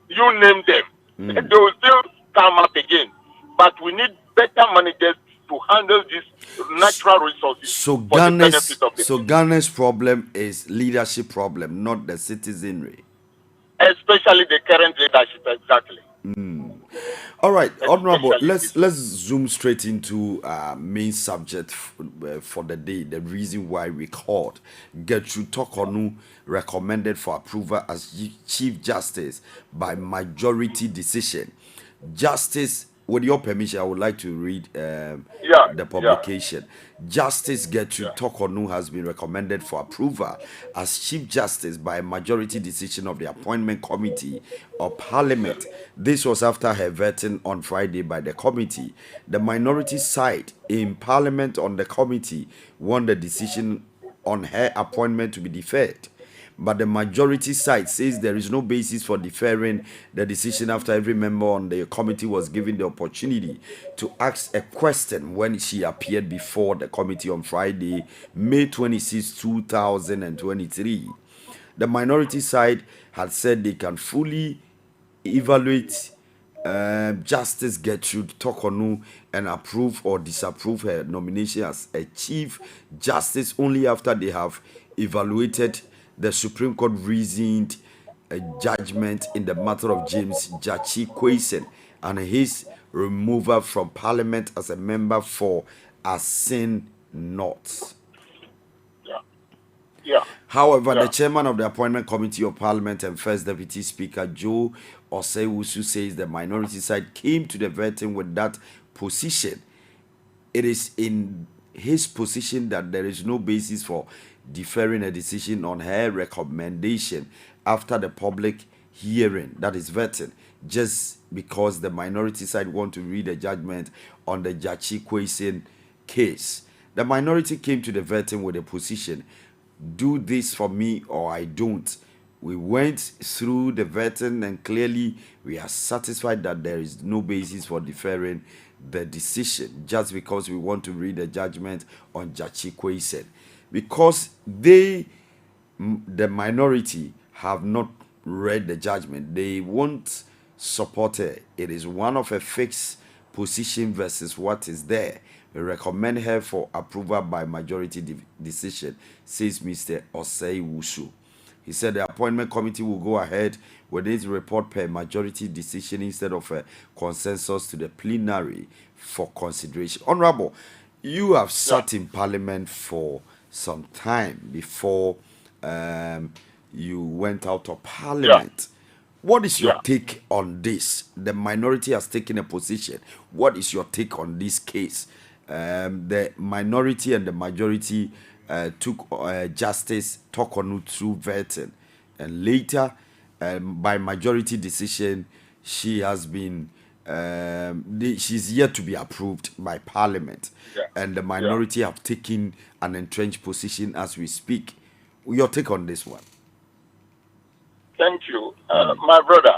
you name them. They will still come up again. But we need better managers to handle these natural resources. So Ghana's problem is leadership problem, not the citizenry. Especially the current leadership, exactly. All right, Honorable, especially let's zoom straight into main subject for the day. The reason why we called Gertrude Tokonu recommended for approval as Chief Justice by majority decision. Justice, with your permission, I would like to read yeah, the yeah, publication. Justice Gertrude yeah. Tokonu has been recommended for approval as Chief Justice by a majority decision of the Appointment Committee of Parliament. This was after her vetting on Friday by the committee. The minority side in Parliament on the committee won the decision on her appointment to be deferred. But the majority side says there is no basis for deferring the decision after every member on the committee was given the opportunity to ask a question when she appeared before the committee on Friday, May 26, 2023. The minority side had said they can fully evaluate Justice Gertrude Tokonu and approve or disapprove her nomination as a Chief Justice only after they have evaluated the Supreme Court reasoned judgment in the matter of James Jachi Kwesen and his removal from Parliament as a member for Asin North. Yeah. Yeah. However, the Yeah. chairman of the Appointment Committee of Parliament and First Deputy Speaker Joe Osei-Wusu says the minority side came to the vetting with that position. It is in his position that there is no basis for deferring a decision on her recommendation after the public hearing, that is vetting, just because the minority side want to read a judgment on the Jachi Kwesen case. The minority came to the vetting with a position: do this for me or I don't. We went through the vetting and clearly we are satisfied that there is no basis for deferring the decision just because we want to read the judgment on Jachi Kwesen. Because the minority have not read the judgment, they won't support her. It is one of a fixed position versus what is there. We recommend her for approval by majority decision, says Mr. Osei-Wusu. He said the appointment committee will go ahead with its report per majority decision instead of a consensus to the plenary for consideration. Honorable, you have sat in Parliament for some time before you went out of Parliament. What is your take on this? The minority has taken a position. What is your take on this case? The minority and the majority took Justice Tokonu through vetting, and later, by majority decision, she has been she's yet to be approved by Parliament, and the minority have taken an entrenched position as we speak. Your take on this one? Thank you, my brother.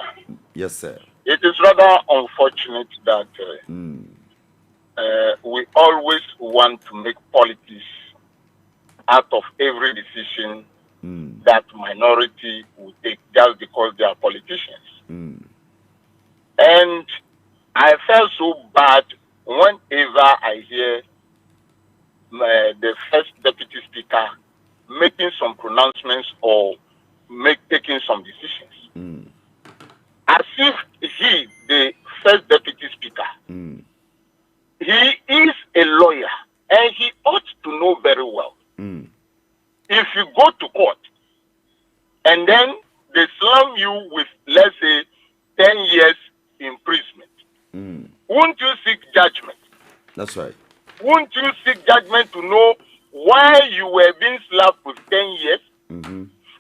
Yes, sir. It is rather unfortunate that we always want to make politics out of every decision that minority will take just because they are politicians. And I felt so bad whenever I hear the first deputy speaker making some pronouncements or taking some decisions. As if he, the first deputy speaker, he is a lawyer and he ought to know very well. If you go to court and then they slam you with, let's say, 10 years imprisonment, won't you seek judgment? That's right. Won't you seek judgment to know why you were being slapped with 10 years?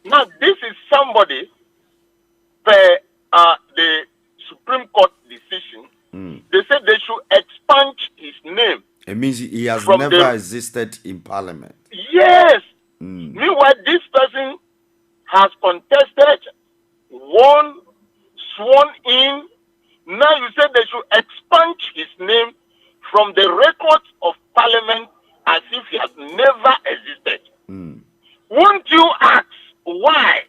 Now, this is somebody, per the Supreme Court decision, they said they should expunge his name. It means he has never existed in Parliament. Yes. Meanwhile, this person has contested, won, sworn in. Now you said they should expunge his name from the records of Parliament as if he has never existed. Won't you ask why?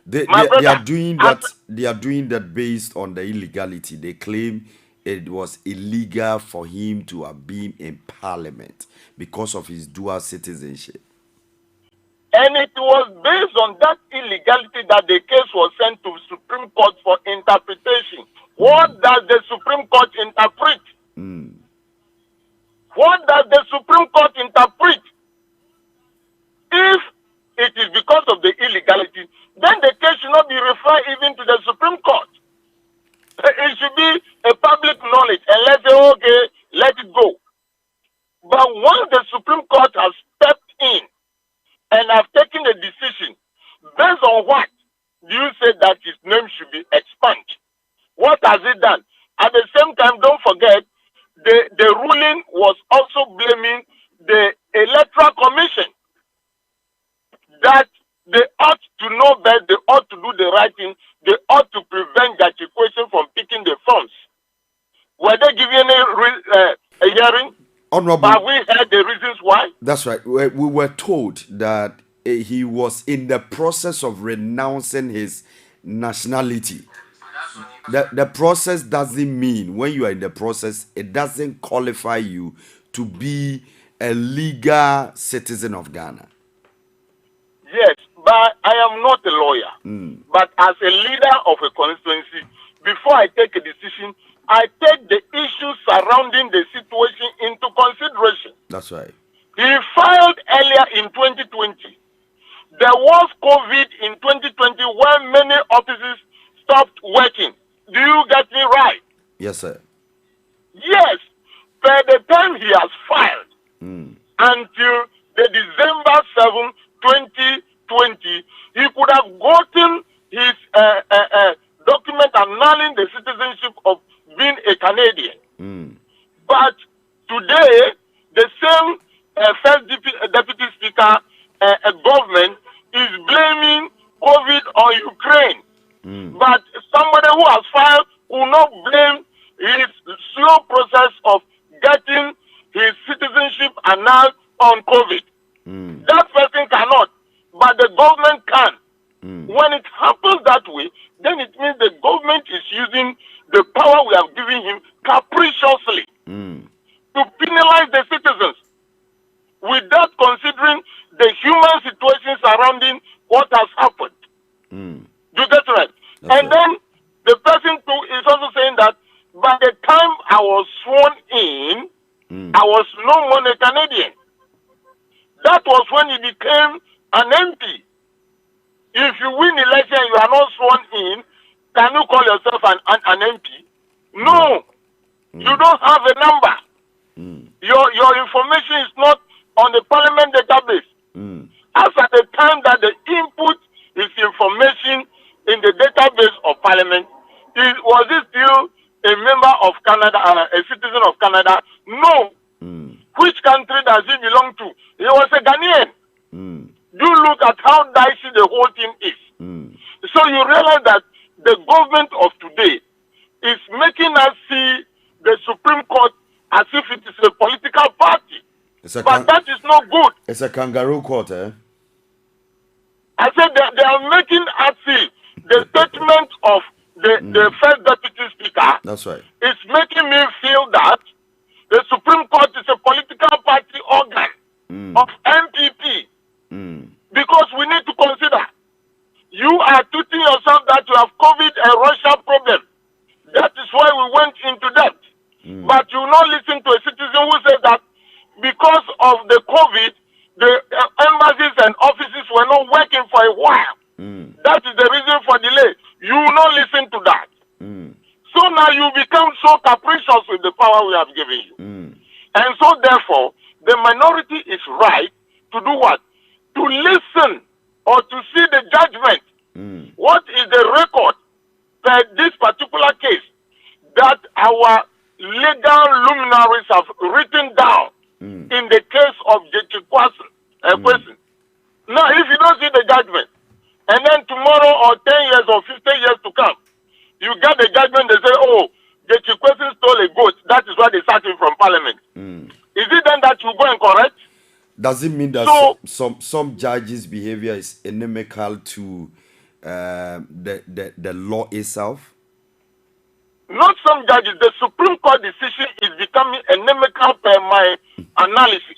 They are doing that. They are doing that based on the illegality. They claim it was illegal for him to have been in Parliament because of his dual citizenship. And it was based on that illegality that the case was sent to Supreme Court for interpretation. What does the Supreme Court interpret? What does the Supreme Court interpret? If it is because of the illegality, then the case should not be referred even to the Supreme Court. It should be a public knowledge, and let's say, okay, let it go. But once the Supreme Court has stepped in and have taken a decision, based on what do you say that his name should be expunged? What has it done? At the same time, don't forget, the ruling was also blaming the Electoral Commission that they ought to know best, they ought to do the right thing, they ought to prevent that equation from picking the funds. Were they giving a hearing? Honorable, have we heard the reasons why? That's right. We were told that he was in the process of renouncing his nationality. The process doesn't mean, when you are in the process, it doesn't qualify you to be a legal citizen of Ghana. Yes, but I am not a lawyer. But as a leader of a constituency, before I take a decision, I take the issues surrounding the situation into consideration. That's right. He filed earlier in 2020. There was COVID in 2020 when many offices stopped working. Do you get me right? Yes, sir. Yes. By the time he has filed, until the December 7, 2020, he could have gotten his document annulling the citizenship of being a Canadian. But today, the same first deputy speaker government is blaming COVID on Ukraine. But somebody who has filed will not blame his slow process of getting his citizenship annulled on COVID. That person cannot, but the government can. When it happens that way, then it means the government is using the power we have given him capriciously to penalize the citizens without considering the human situation surrounding what has happened. Do you get right? And then the person too is also saying that by the time I was sworn in, I was no more a Canadian. That was when he became an MP. If you win election and you are not sworn in, can you call yourself an MP? No. You don't have a number. Your information is not on the parliament database. As at the time that the input is information in the database of parliament, was he still a member of Canada, a citizen of Canada? No. Which country does he belong to? He was a Ghanaian. Do look at how dicey the whole thing is. So you realize that the government of today is making us see the Supreme Court as if it is a political party. But that is not good. It's a kangaroo court, eh? I said that they are making us see the statement of the first deputy speaker. That's right. It's making me feel that the Supreme Court is a political party organ of MPP. Because we need to consider, you are treating yourself that you have COVID and Russia problem. That is why we went into that. But you will not listen to a citizen who says that because of the COVID, the embassies and offices were not working for a while. That is the reason for delay. You will not listen to that. So now you become so capricious with the power we have given you. And so therefore, the minority is right to do what? To listen or to see the judgment. What is the record for this particular case that our legal luminaries have written down in the case of J.T. Kwesi? Now, if you don't see the judgment, and then tomorrow or 10 years or 15 years to come, you get the judgment, they say, oh, J.T. Kwesi stole a goat. That is why they sacked him from parliament. Is it then that you go and correct? Does it mean that some judges' behavior is inimical to the law itself? Not some judges. The Supreme Court decision is becoming inimical per my analysis.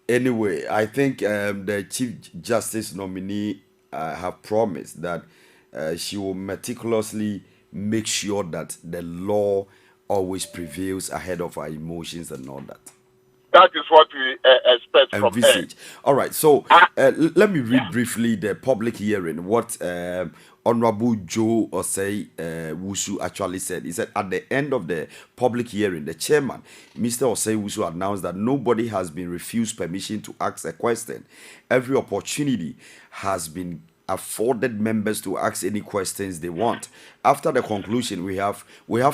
Anyway, I think the Chief Justice nominee have promised that she will meticulously make sure that the law always prevails ahead of our emotions and all that. That is what we expect from her. Envisage. All right, so let me read briefly the public hearing. What Honorable Joe Osei Wusu actually said. He said at the end of the public hearing, the chairman, Mr. Osei Wusu, announced that nobody has been refused permission to ask a question. Every opportunity has been afforded members to ask any questions they want. After the conclusion, we have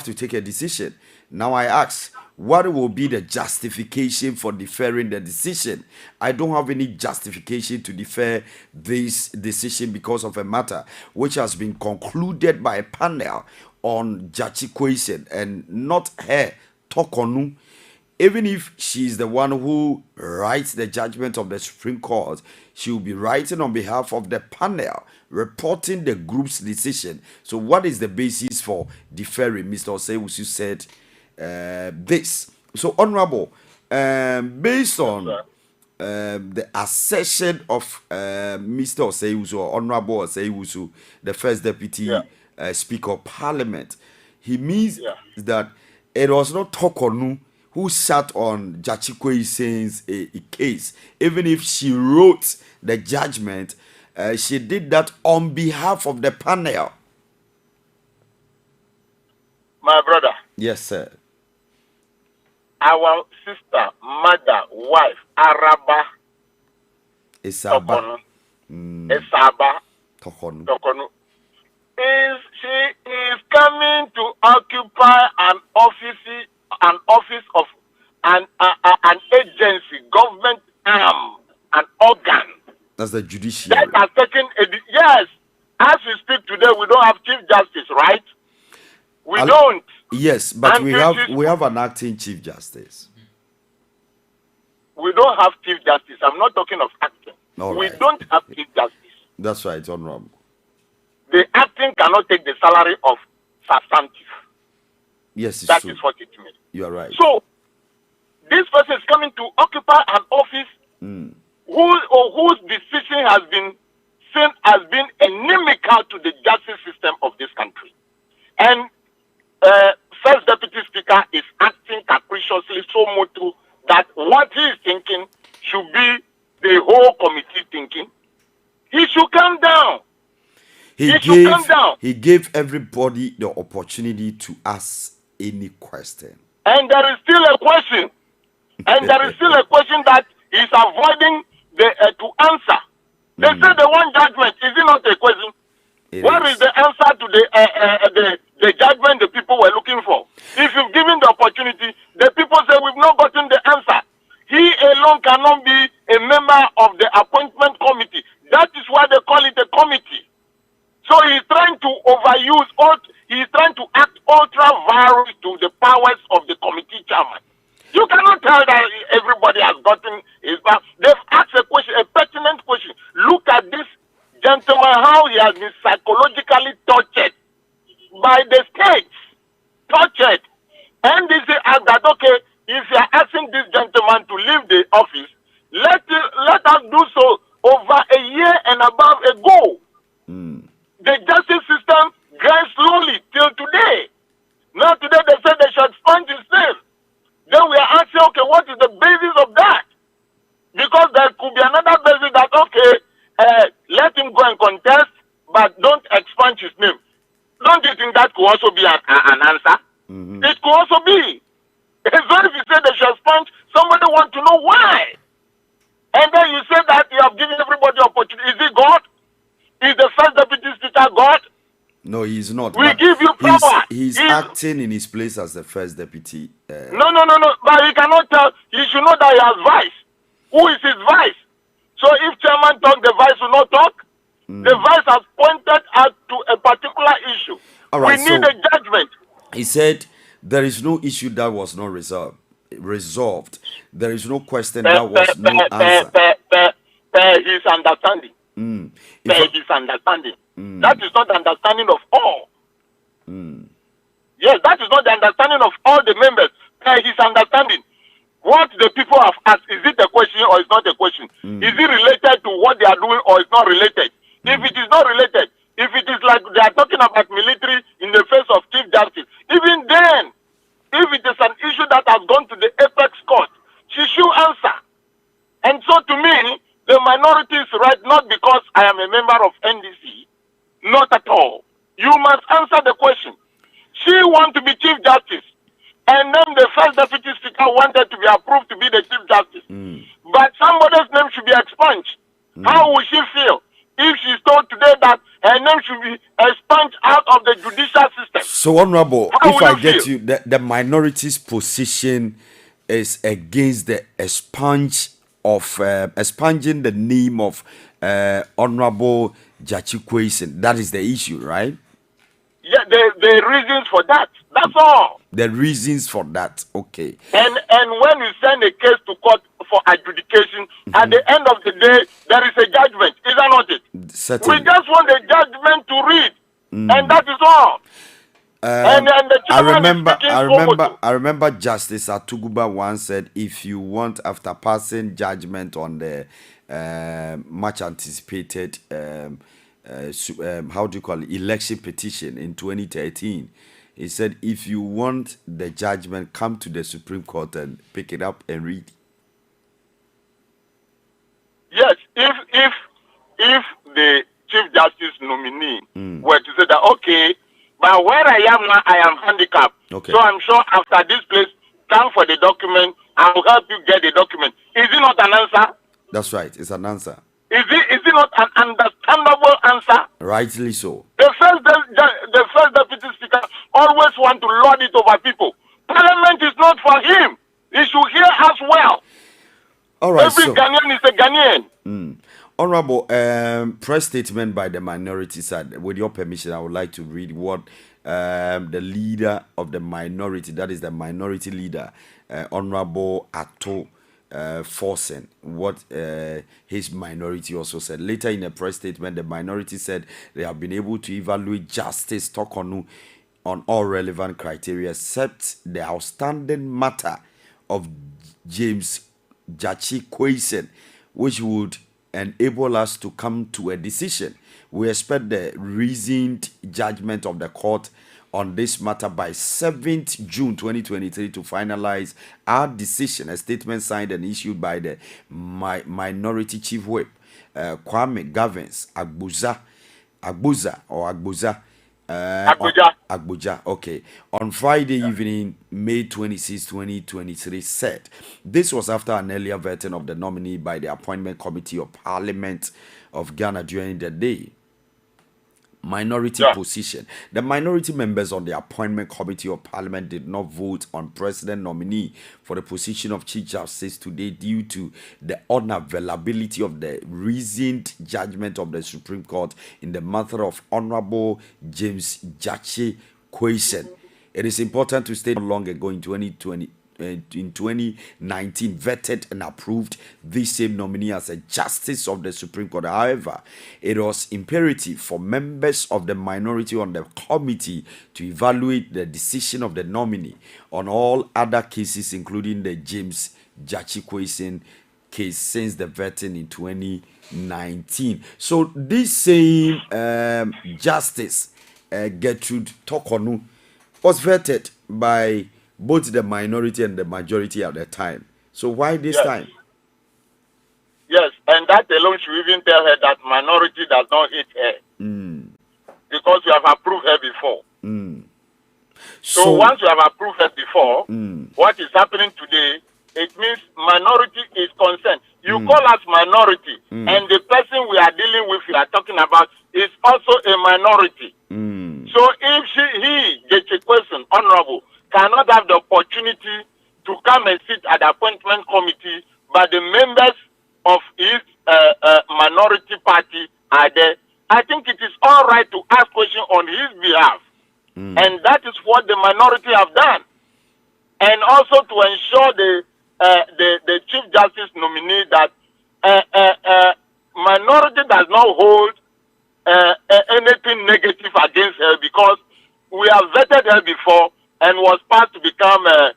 to take a decision. Now I ask, what will be the justification for deferring the decision? I don't have any justification to defer this decision because of a matter which has been concluded by a panel on Jachi question and not her Tokonu. Even if she's the one who writes the judgment of the Supreme Court, she will be writing on behalf of the panel, reporting the group's decision. So what is the basis for deferring? Mr. Osei said this. So, Honorable, based on the assertion of Mr. Osei or Honorable Osei, the first deputy Speaker of Parliament, he means that it was not Tokonu who sat on Jachikwe Isen's a case. Even if she wrote the judgment, she did that on behalf of the panel. My brother. Yes, sir. Our sister, mother, wife, Araba, Isaba, Tokonu, she is coming to occupy an office of an agency, government arm, an organ. That's the judiciary. That has taken yes. As we speak today, we don't have Chief Justice, right? We don't. Yes, but we have an acting Chief Justice. We don't have Chief Justice. I'm not talking of acting. We don't have Chief Justice. That's right, Honorable. The acting cannot take the salary of substantive. Yes, it's that true. Is what it means. You are right. So this person is coming to occupy an office whose decision has been seen as being inimical to the justice system of this country. And First Deputy Speaker is acting capriciously so much that what he is thinking should be the whole committee thinking. He should come down. He gave everybody the opportunity to ask any question. And there is still a question. And there is still a question that he's avoiding to answer. They say the one judgment, is it not a question? What is the answer to the judgment the people were looking for? If you've given the opportunity, the people say we've not gotten the answer. He alone cannot be a member of the appointment committee. That is why they call it a committee. So he's trying to overuse, he's trying to act ultra virus to the powers of the committee chairman. You cannot tell that everybody has gotten his back. They've asked a question, a pertinent question. Look at this gentleman, how he has been psychologically tortured by the states. Tortured. And they say that, okay, if you are asking this gentleman to leave the office, let us do so over a year and above ago. The justice system grinds slowly till today. Now today they said they should expunge his name. Then we are asking, okay, what is the basis of that? Because there could be another basis that, okay, let him go and contest, but don't expunge his name. Don't you think that could also be an answer? It could also be. As well as you say they should expunge, somebody wants to know why. And then you say that you have given everybody opportunity. Is it God? Is the First Deputy Speaker God? No, he's not. We give you power. He's acting in his place as the First Deputy. No. But he cannot tell. He should know that he has vice. Who is his vice? So if chairman talk, the vice will not talk. The vice has pointed out to a particular issue. All right, we need a judgment. He said there is no issue that was not resolved. There is no question that was no answer. His understanding. His understanding. That is not the understanding of all. Yes, that is not the understanding of all the members. His understanding. what the people have asked, is it a question or is not a question? Is it related to what they are doing or is not related? If it is not related, if it is like they are talking about military in the face of Chief Justice, even then, if it is an issue that has gone to the apex court, she should answer. And so to me, the minority is right, not because I am a member of NDC, not at all. You must answer the question. She wants to be Chief Justice. And then the first deputy speaker wanted to be approved to be the Chief Justice. But somebody's name should be expunged. How will she feel if she's told today that her name should be expunged out of the judicial system? So, Honorable, How if will I you get feel? you, the minority's position is against the expunging the name of Honorable Jachi Kwesen. That is the issue, right? Yeah, the reasons for that. That's all. The reasons for that, okay. And when you send a case to court for adjudication, at the end of the day, there is a judgment. Is that not it? Certainly. We just want the judgment to read, and that is all. And the chairman is speaking I remember Justice Atuguba once said, if you want, after passing judgment on the much anticipated how do you call it, election petition in 2013, he said, if you want the judgment, come to the Supreme Court and pick it up and read. Yes, if the Chief Justice nominee were to say that, okay, but where I am now, I am handicapped. Okay. So I'm sure after this place, come for the document, I will help you get the document. Is it not an answer? That's right, it's an answer. Is it not an understandable answer? Rightly so. The first deputy speaker always want to lord it over people. Parliament is not for him. He should hear us well. All right, Every Ghanaian is a Ghanaian. Honorable, press statement by the minority side. With your permission, I would like to read what the leader of the minority, that is the minority leader, Honorable Atto Forsen, what his minority also said. Later in a press statement, the minority said they have been able to evaluate justice Tokonu on all relevant criteria except the outstanding matter of James Jachi Kwesen, which would enable us to come to a decision. We expect the reasoned judgment of the court on this matter by 7th June 2023 to finalize our decision. A statement signed and issued by the minority chief whip, Kwame Gavins Agbuza. Agbuja, okay. On Friday evening, May 26, 2023, said this was after an earlier vetting of the nominee by the Appointment Committee of Parliament of Ghana during the day. Minority position. The minority members on the Appointment Committee of Parliament did not vote on President nominee for the position of Chief Justice today due to the unavailability of the reasoned judgment of the Supreme Court in the matter of Honorable James Jachi Kwesen. It is important to state long ago in 2019 vetted and approved this same nominee as a justice of the Supreme Court. However, it was imperative for members of the minority on the committee to evaluate the decision of the nominee on all other cases, including the James Jachi Kwesen case since the vetting in 2019. So this same justice, Gertrude Tokonu, was vetted by both the minority and the majority at the time. So why this time? Yes, and that alone should even tell her that minority does not hate her. Because we have approved her before. So once we have approved her before, what is happening today, it means minority is concerned. You call us minority, and the person we are dealing with, we are talking about, is also a minority. So if he gets a question, honorable, cannot have the opportunity to come and sit at the appointment committee, but the members of his minority party are there, I think it is all right to ask questions on his behalf. And that is what the minority have done. And also to ensure the Chief Justice nominee that minority does not hold anything negative against her, because we have vetted her before and was passed to become a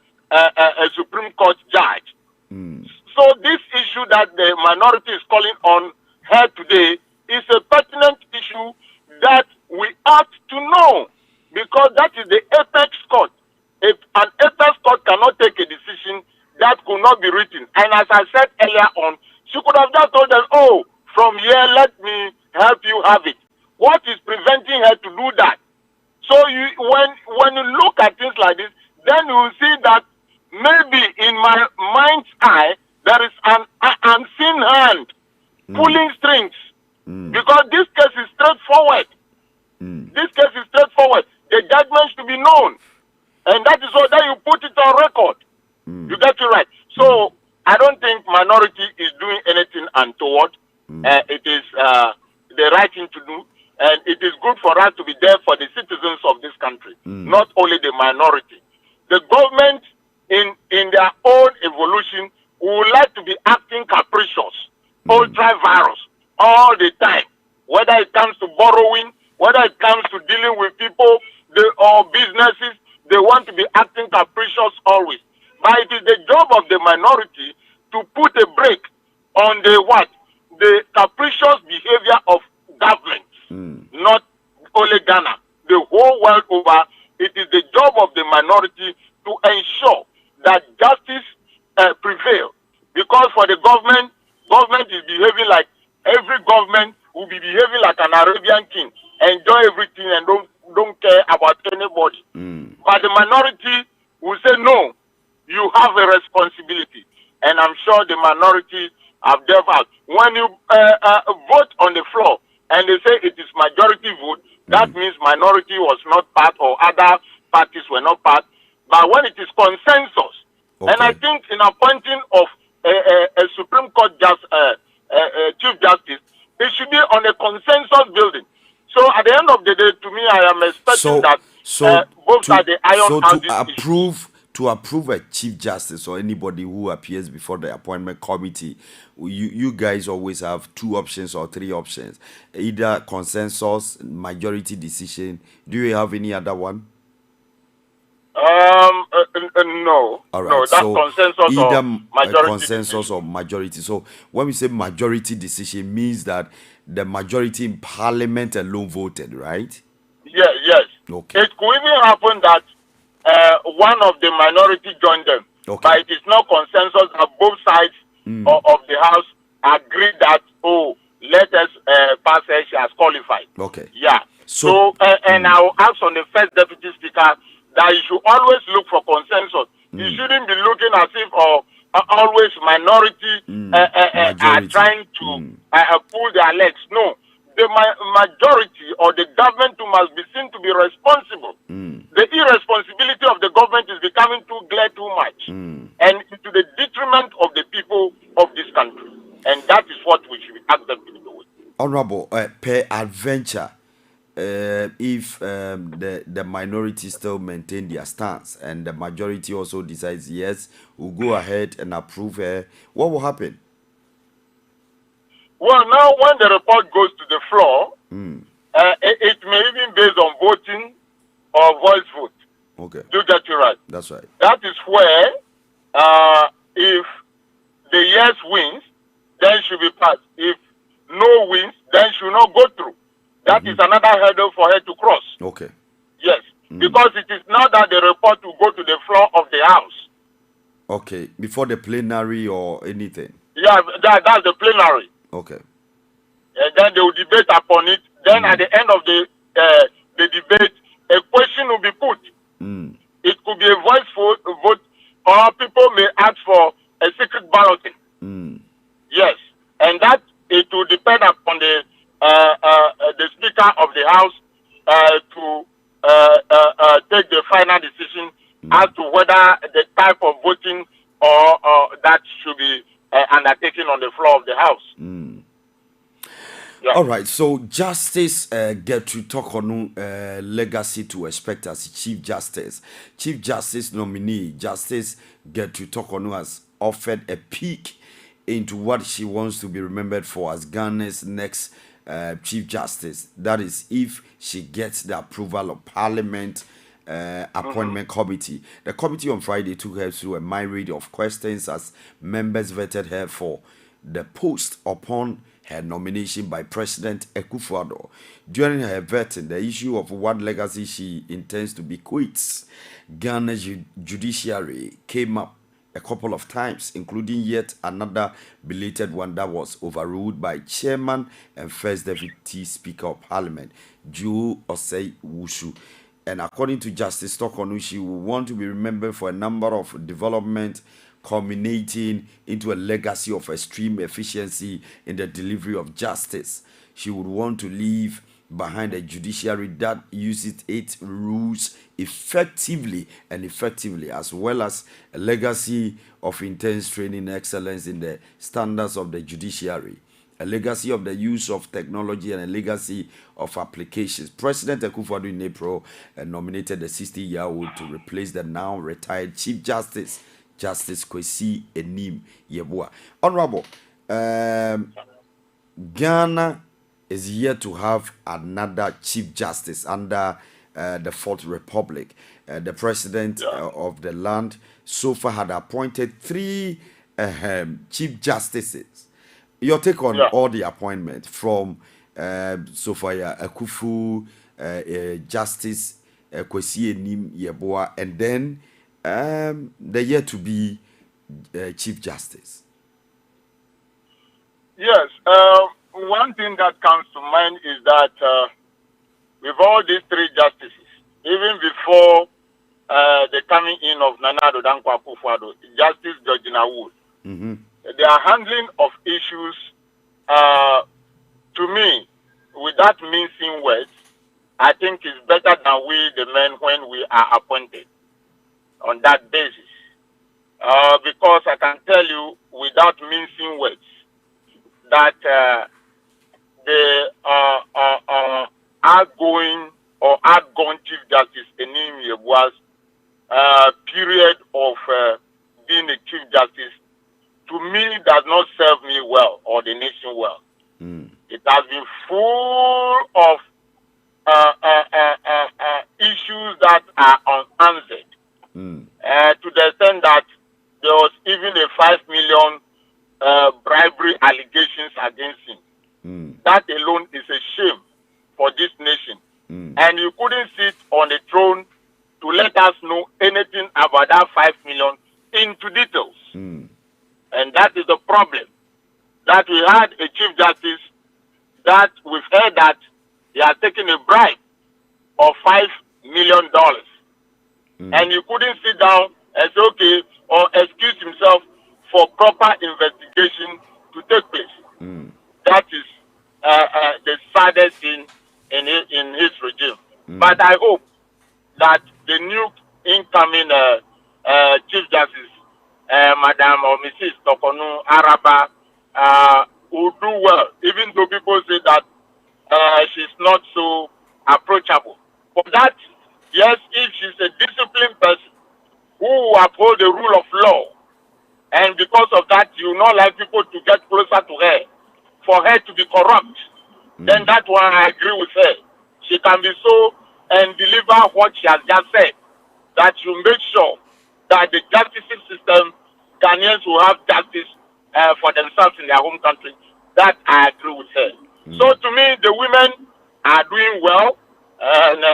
Supreme Court judge. So this issue that the minority is calling on her today is a pertinent issue that we ought to know, because that is the apex court. If an apex court cannot take a decision that could not be written, and as I said earlier on, she could have just told them, oh, from here, let me help you have it. What is preventing her to do that? So when you look at things like this, then you will see that maybe in my mind's eye, there is an unseen hand pulling strings, because this case is straightforward. This case is straightforward. The judgment should be known, and that is what, then you put it on record. You get it right. So I don't think minority is doing anything untoward. It is the right thing to do, and it is good for us to be there for the citizens of this country, not only the minority. The government, in their own evolution, would like to be acting capricious, ultra-virus, all the time. Whether it comes to borrowing, whether it comes to dealing with people or businesses, they want to be acting capricious always. But it is the job of the minority to put a break on the capricious behavior of government, not only Ghana, the whole world over. It is the job of the minority to ensure that justice prevails. Because for the government is behaving like every government will be behaving like an Arabian king, enjoy everything and don't care about anybody. But the minority will say, no, you have a responsibility. And I'm sure the minority have dealt out. When you vote on the floor and they say it is majority vote, that means minority was not part or other parties were not part. But when it is consensus, and I think in appointing of a Supreme Court Chief Justice, it should be on a consensus building. So at the end of the day, to me, I am expecting that both sides the iron out to approve a chief justice or anybody who appears before the appointment committee, you guys always have two options or three options, either consensus, majority decision. Do you have any other one? No. All right. No, that's so consensus either or majority consensus decision. or majority. So when we say majority decision, means that the majority in parliament alone voted, right? Yes. Okay. It could even happen that one of the minority joined them. Okay. But it is not consensus that both sides of the house agree that, let us pass her, she has qualified. Okay. Yeah. So and I will ask on the first deputy speaker that you should always look for consensus. You shouldn't be looking as if always minority are trying to pull their legs. No. The majority or the government must be seen to be responsible. The irresponsibility of the government is becoming too much, and to the detriment of the people of this country. And that is what we should ask them to do. Honorable, per adventure, if the minority still maintain their stance and the majority also decides yes, we'll go ahead and approve her, what will happen? Well, now when the report goes to the floor, it may even based on voting or voice vote. Okay. Do get you right. That's right. That is where, if the yes wins, then should be passed. If no wins, then should not go through. That is another hurdle for her to cross. Okay. Yes, because it is now that the report will go to the floor of the house. Okay, before the plenary or anything. Yeah, that's the plenary. Okay. And then they will debate upon it. Then at the end of the debate, a question will be put. It could be a voice vote, or people may ask for a secret balloting. Yes, and that it will depend upon the Speaker of the House to take the final decision as to whether the type of voting or that should be undertaken on the floor of the House. Yeah. All right, so Justice get to talk on legacy to expect as Chief Justice nominee. Justice get to talk on has offered a peek into what she wants to be remembered for as Ghana's next Chief Justice. That is, if she gets the approval of Parliament appointment committee. The committee on Friday took her through a myriad of questions as members vetted her for the post upon her nomination by President Akufo-Addo. During her vetting, the issue of what legacy she intends to bequeath Ghana's judiciary came up a couple of times, including yet another belated one that was overruled by Chairman and First Deputy Speaker of Parliament, Joe Osei Wushu. And according to Justice Tokonu, she will want to be remembered for a number of developments culminating into a legacy of extreme efficiency in the delivery of justice. She would want to leave behind a judiciary that uses its rules effectively, as well as a legacy of intense training excellence in the standards of the judiciary, a legacy of the use of technology, and a legacy of applications. President Akufo-Addo in April nominated the 60-year-old to replace the now retired Chief Justice, Justice Kwesi Enim Yeboah. Honorable, Ghana is yet to have another Chief Justice under the Fourth Republic. The president of the land so far had appointed 3 Chief Justices. Your take on all the appointments from so far Akufu, Justice Kwesi Enim Yeboah, and then the yet to be Chief Justice. Yes. One thing that comes to mind is that with all these 3 justices, even before the coming in of Nana Addo Dankwa Akufo-Addo, Justice Georgina Wood, their handling of issues, to me, without mincing words, I think is better than we, the men, when we are appointed on that basis. Because I can tell you, without mincing words, that the outgoing or outgone Chief Justice Enim Yeboah's period of being a Chief Justice, to me, does not serve me well or the nation well. It has been full of issues that are unanswered. To the extent that there was even a 5 million bribery allegations against him. That alone is a shame for this nation. And you couldn't sit on the throne to let us know anything about that 5 million into details. And that is the problem. That we had a Chief Justice that we've heard that he has taken a bribe of $5 million. And you couldn't sit down and say, okay, or excuse himself for proper investigation to take place. That is the saddest thing in his regime. But I hope that the new incoming Chief Justice, Madam or Mrs. Tokonu Araba, will do well, even though people say that she's not so approachable. For that, yes, if she's a disciplined person who uphold the rule of law, and because of that, you not like people to get closer to her, for her to be corrupt, then that one I agree with her. She can be so and deliver what she has just said, that you make sure that the justice system, Ghanaians will have justice for themselves in their home country. That I agree with her. So to me, the women are doing well, and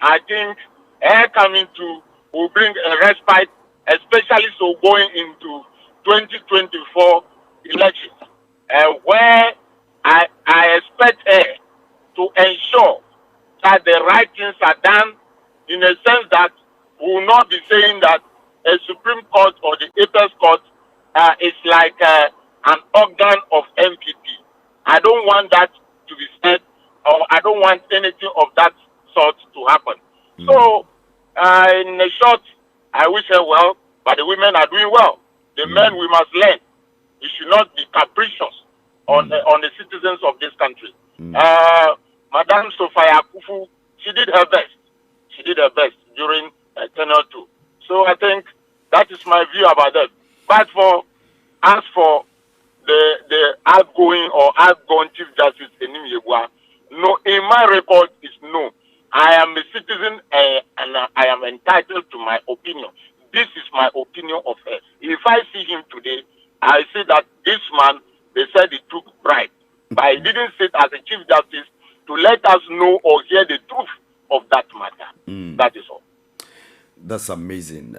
I think her coming to will bring a respite, especially so going into 2024 elections, where I expect her to ensure that the right things are done, in a sense that we will not be saying that a Supreme Court or the Apex Court is like an organ of MPP. I don't want that to be said, or I don't want anything of that sort to happen. So, in a short, I wish her well, but the women are doing well. The men, we must learn. We should not be capricious on the citizens of this country. Madame Sophia Akufu, she did her best. She did her best during tenure 2. So I think that is my view about that. But as for the outgoing or outgone Chief Justice Enim Yeboah, no, in my record is no. I am a citizen and I sit as a Chief Justice to let us know or hear the truth of that matter. That is all. That's amazing.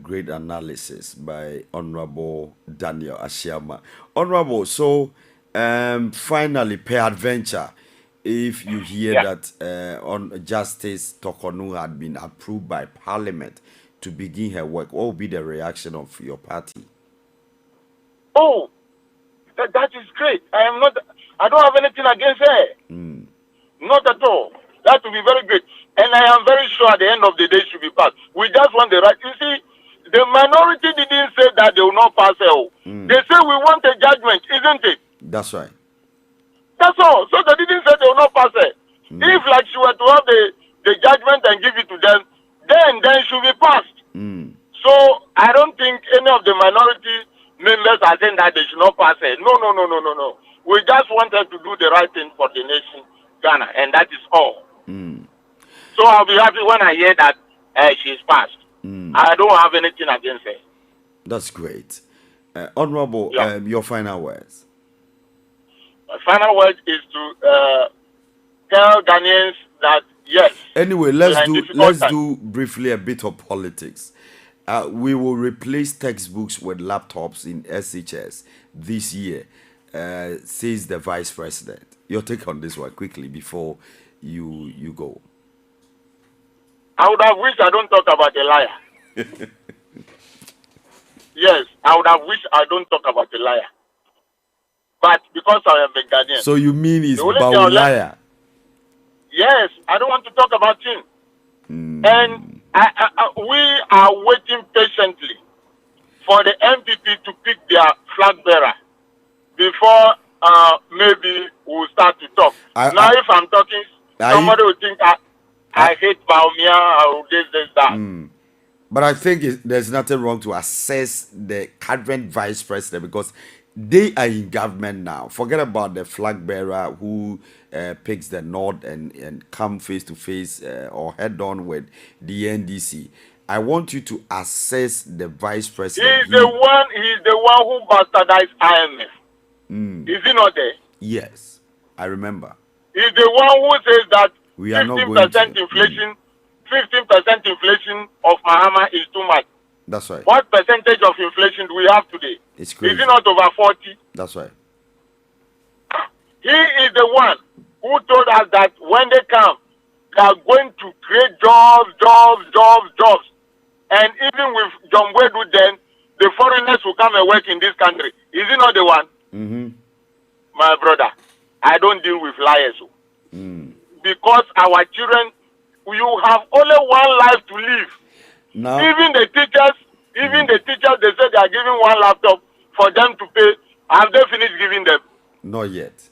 Great analysis by Honorable Daniel Ashiama. Honorable, so finally, peradventure, if you hear that on Justice Tokonu had been approved by Parliament to begin her work, what will be the reaction of your party? Oh, that is great. I don't have anything against her. Not at all. That will be very great. And I am very sure at the end of the day should be passed. We just want the right. You see, the minority didn't say that they will not pass her. They say we want a judgment, isn't it? That's right. That's all. So they didn't say they will not pass her. If like she were to have the judgment and give it to them, then should be passed. So I don't think any of the minority members are saying that they should not pass her. No. We just want her to do the right thing for the nation, Ghana, and that is all. So I'll be happy when I hear that she's passed. I don't have anything against her. That's great. Honorable, your final words. My final word is to tell Ghanaians that yes. Anyway, let's do briefly a bit of politics. We will replace textbooks with laptops in SHS this year, says the Vice President. Your take on this one quickly before you go. I would have wished I don't talk about a liar. Yes, I would have wished I don't talk about a liar. But because I am a Ghanaian. So you mean he's about a liar? Yes, I don't want to talk about him. And we are waiting patiently for the MPP to pick their flag bearer before maybe we'll start to talk. If I'm talking, somebody will think I hate Baumia or this, that. But I think there's nothing wrong to assess the current vice president because they are in government now. Forget about the flag bearer who picks the nod and come face to face or head on with the NDC. I want you to assess the vice president. He's the one who bastardized IMF. Is he not there? Yes, I remember. He's the one who says that we are 15% inflation, 15% inflation of Mahama is too much. That's right. What percentage of inflation do we have today? It's crazy. Is it not over 40? That's right. He is the one who told us that when they come, they are going to create jobs. And even with John Wedu, then the foreigners will come and work in this country. Is he not the one? My brother, I don't deal with liars. Because our children, you have only one life to live. No. Even the teachers, they say they are giving one laptop for them to pay. Have they finished giving them? Not yet.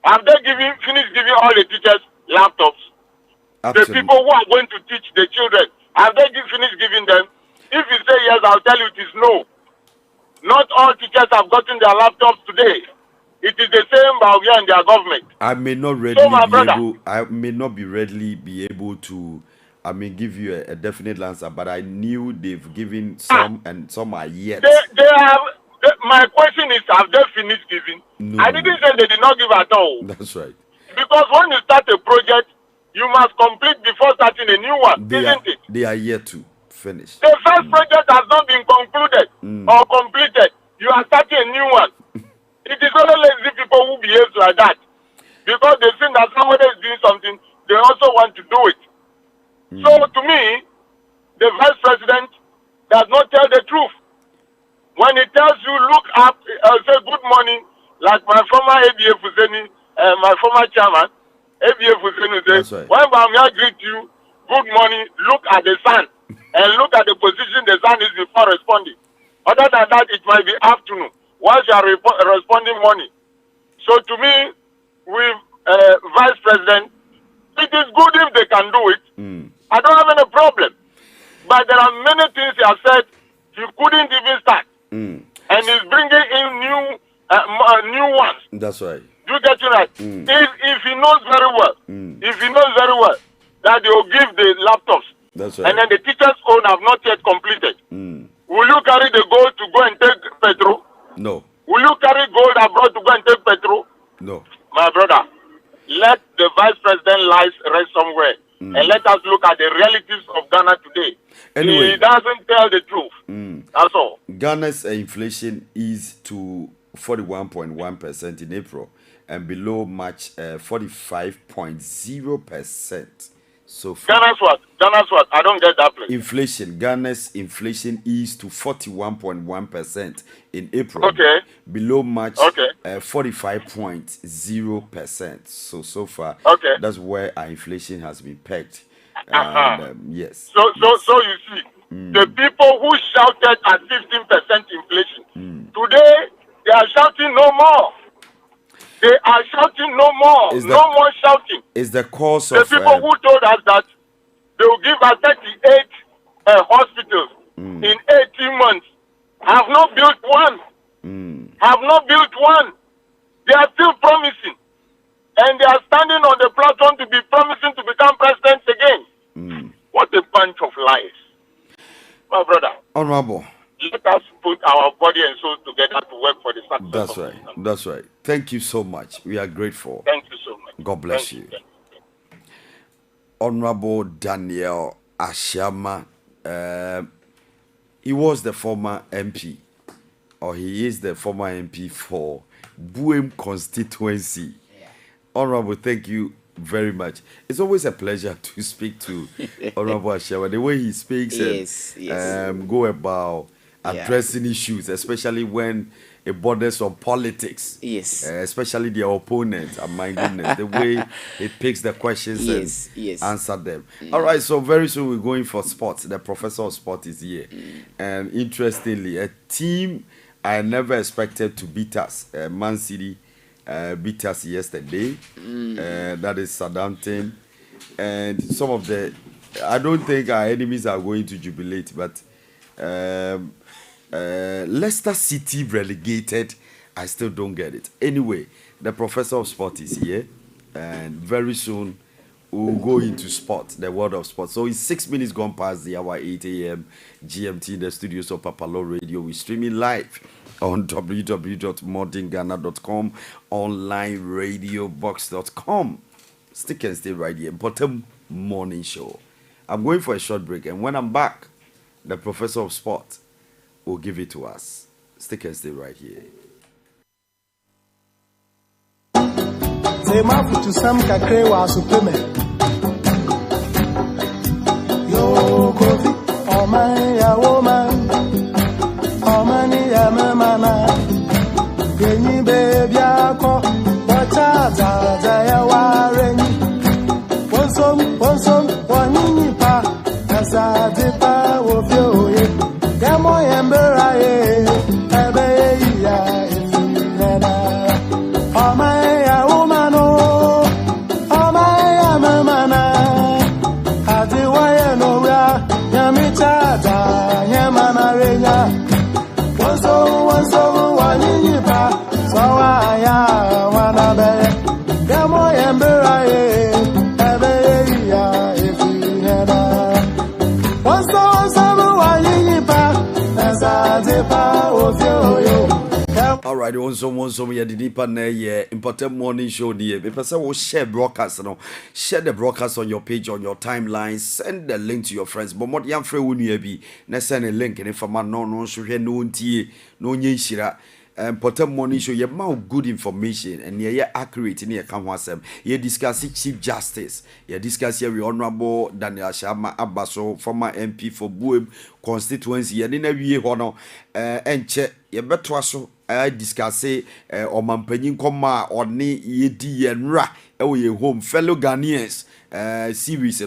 Have they finished giving all the teachers laptops? Absolutely. The people who are going to teach the children, have they finished giving them? If you say yes, I'll tell you it is no. Not all teachers have gotten their laptops today. It is the same Baugia and their government. I may not readily be able to give you a definite answer, but I knew they've given some and some are yet. They have. My question is, have they finished giving? No. I didn't say they did not give at all. That's right. Because when you start a project, you must complete before starting a new one, isn't it? They are yet to finish. The first project has not been concluded or completed. You are starting a new one. It is only lazy people who behave like that. Because they think that somebody is doing something, they also want to do it. So to me, the vice president does not tell the truth. When he tells you, look up, say good morning, like my former ABA Fuseni, my former chairman, ABA Fuseni says, right. When Bamia greet you, good morning, look at the sun and look at the position the sun is before responding. Other than that, it might be afternoon. Once you are responding morning. So to me, with vice president, it is good if they can do it. I don't have any problem. But there are many things he has said he couldn't even start. And he's bringing in new ones. That's right. You get it right? If he knows very well, that they will give the laptops. That's right. And then the teachers' own have not yet completed. Will you carry the gold to go and take petrol? No. Will you carry gold abroad to go and take petrol? No. My brother, let the vice president lies rest somewhere. And let us look at the realities of Ghana today. Anyway, he doesn't tell the truth. That's all. Ghana's inflation is to 41.1% in April and below March 45.0%. So far. Ghana's what? Ghana's what? I don't get that, please. Inflation. Ghana's inflation is to 41.1% in April. Okay. Below March, Okay. 45.0%. So far, Okay. that's where our inflation has been pegged. And, yes. So you see, the people who shouted at 15% inflation, today they are shouting no more. They are shouting no more. No more shouting. Is the cause the of people who told us that they will give us 38 hospitals in 18 months have not built one. Have not built one. They are still promising. And they are standing on the platform to be promising to become presidents again. What a bunch of lies. My brother. Honorable. Let us put our body and soul together to work for the success. That's right. That's right. Thank you so much. We are grateful. Thank you so much. God bless you. Honorable Daniel Ashama, he was the former MP, or he is the former MP for Buem constituency. Honorable, thank you very much. It's always a pleasure to speak to Honorable Ashama. The way he speaks and go about addressing issues, especially when it borders on politics. Yes. Especially their opponents. And my goodness, the way it picks the questions and answer them. All right, so very soon we're going for sports. The professor of sport is here. And interestingly, a team I never expected to beat us, Man City, beat us yesterday. That is Southampton. And some of the, I don't think our enemies are going to jubilate, but Leicester City relegated. I still don't get it. Anyway, the professor of sport is here, and very soon we'll go into sport, the world of sport. So it's 6 minutes gone past the hour, 8 a.m. GMT in the studios of Papalo Radio. We're streaming live on www.modernghana.com, onlineradiobox.com. Stick and stay right here. Mpɔtam morning show. I'm going for a short break, and when I'm back, the professor of sport will give it to us. Stick and stay right here. Yo, Kofi, oh man, ya woman, oh man, ya mana, Geni baby, ako, wacha, ya wareni, one nipa, asa dipa, wofio, yamo yembera, ebe ya, oh man, ya woman, oh man, ya mana. All right, also we had the important morning show here. The person will share broadcast, share the broadcast on your page, on your timeline, send the link to your friends. But what young friend will be, send a link and if a man no share no tea, no shira. Important morning show, you have good information and you're accurate in your conversation. You discuss Chief Justice, you discuss here with Honorable Daniel Ashama Abaso, former MP for Buem constituency. You didn't have honor and check you better so. I discuss or Mampenyin Koma or Ni Yedi and Ra, home fellow Ghanaians series,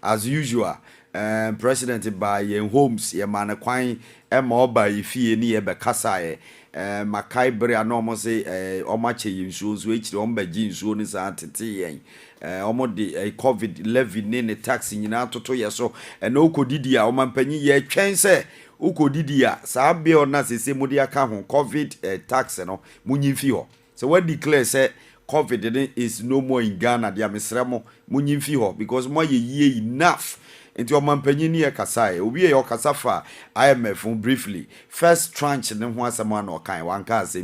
as usual. Presented by Homes, Yamana Quine, Emma by Ifi, near Becassa, Makai Breanormo say, Omache shoes, which the Omba jeans soon is at tea, almost the COVID levy in a taxi in Auto so, and no Codidia, Omampeni, ye chance. Uko didia sabe ona se mudi aka ho COVID tax no munyimfi ho so what declare say COVID is no more in Ghana dia mesremo munyimfi ho because mo ye enough Into Mampany Kasai, we are Kasafa, IMF briefly. First tranche, then once a man or kind, one can say,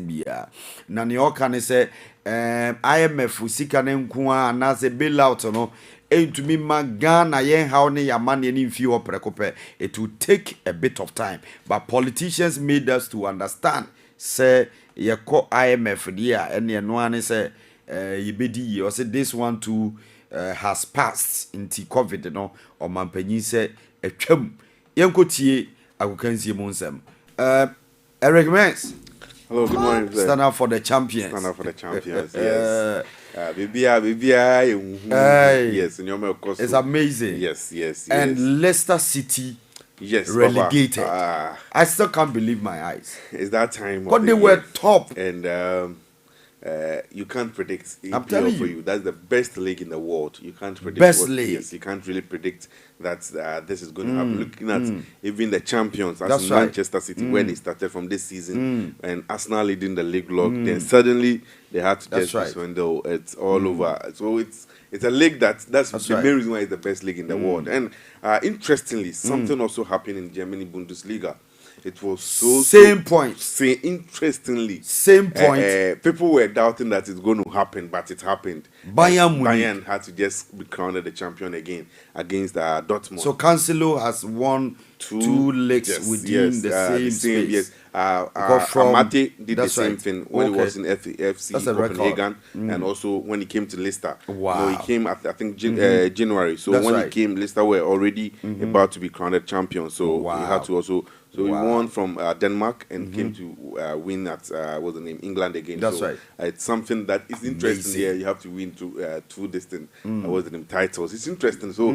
Nani Okan say, IMF, Sika Nkua, and as a bailout, no. To me, Ghana, yen how ne ya money any few precope. It will take a bit of time, but politicians made us to understand. Say, ye call IMF dear, and ye no one say, ye bedi, or say this one too has passed into COVID, you know, or Mampenny say, a chum, yanko tie, I will can see Monsem. Eric Mans. Hello, good morning. Stand up for the champions. Stand up for the champions, yes. Baby, yes, in your course. It's amazing. Yes. And Leicester City, yes, relegated. I still can't believe my eyes. It's that time. But they were top. And you can't predict. I'm telling you, that's the best league in the world. You can't predict. Best league. Yes, you can't really predict that this is going to happen. Looking at even the champions, as That's Manchester City, when they started from this season, and Arsenal leading the league block, then suddenly they had to just swindle. It's all over. So it's a league that's the main reason why it's the best league in the world. And interestingly, something also happened in Germany Bundesliga. It was same point. Interestingly, same point. People were doubting that it's going to happen, but it happened. Bayern had to just be crowned the champion again against Dortmund. So Cancelo has won two legs within the same space. Yes. Amate did the same thing when he was in FC Copenhagen, and also when he came to Leicester. Wow. No, he came at I think January. So when he came, Leicester were already about to be crowned champion. So he had to also. So he won from Denmark and came to win at what's the name, England again. That's right. It's something that is interesting here. You have to win two distant what's the name, titles. It's interesting. So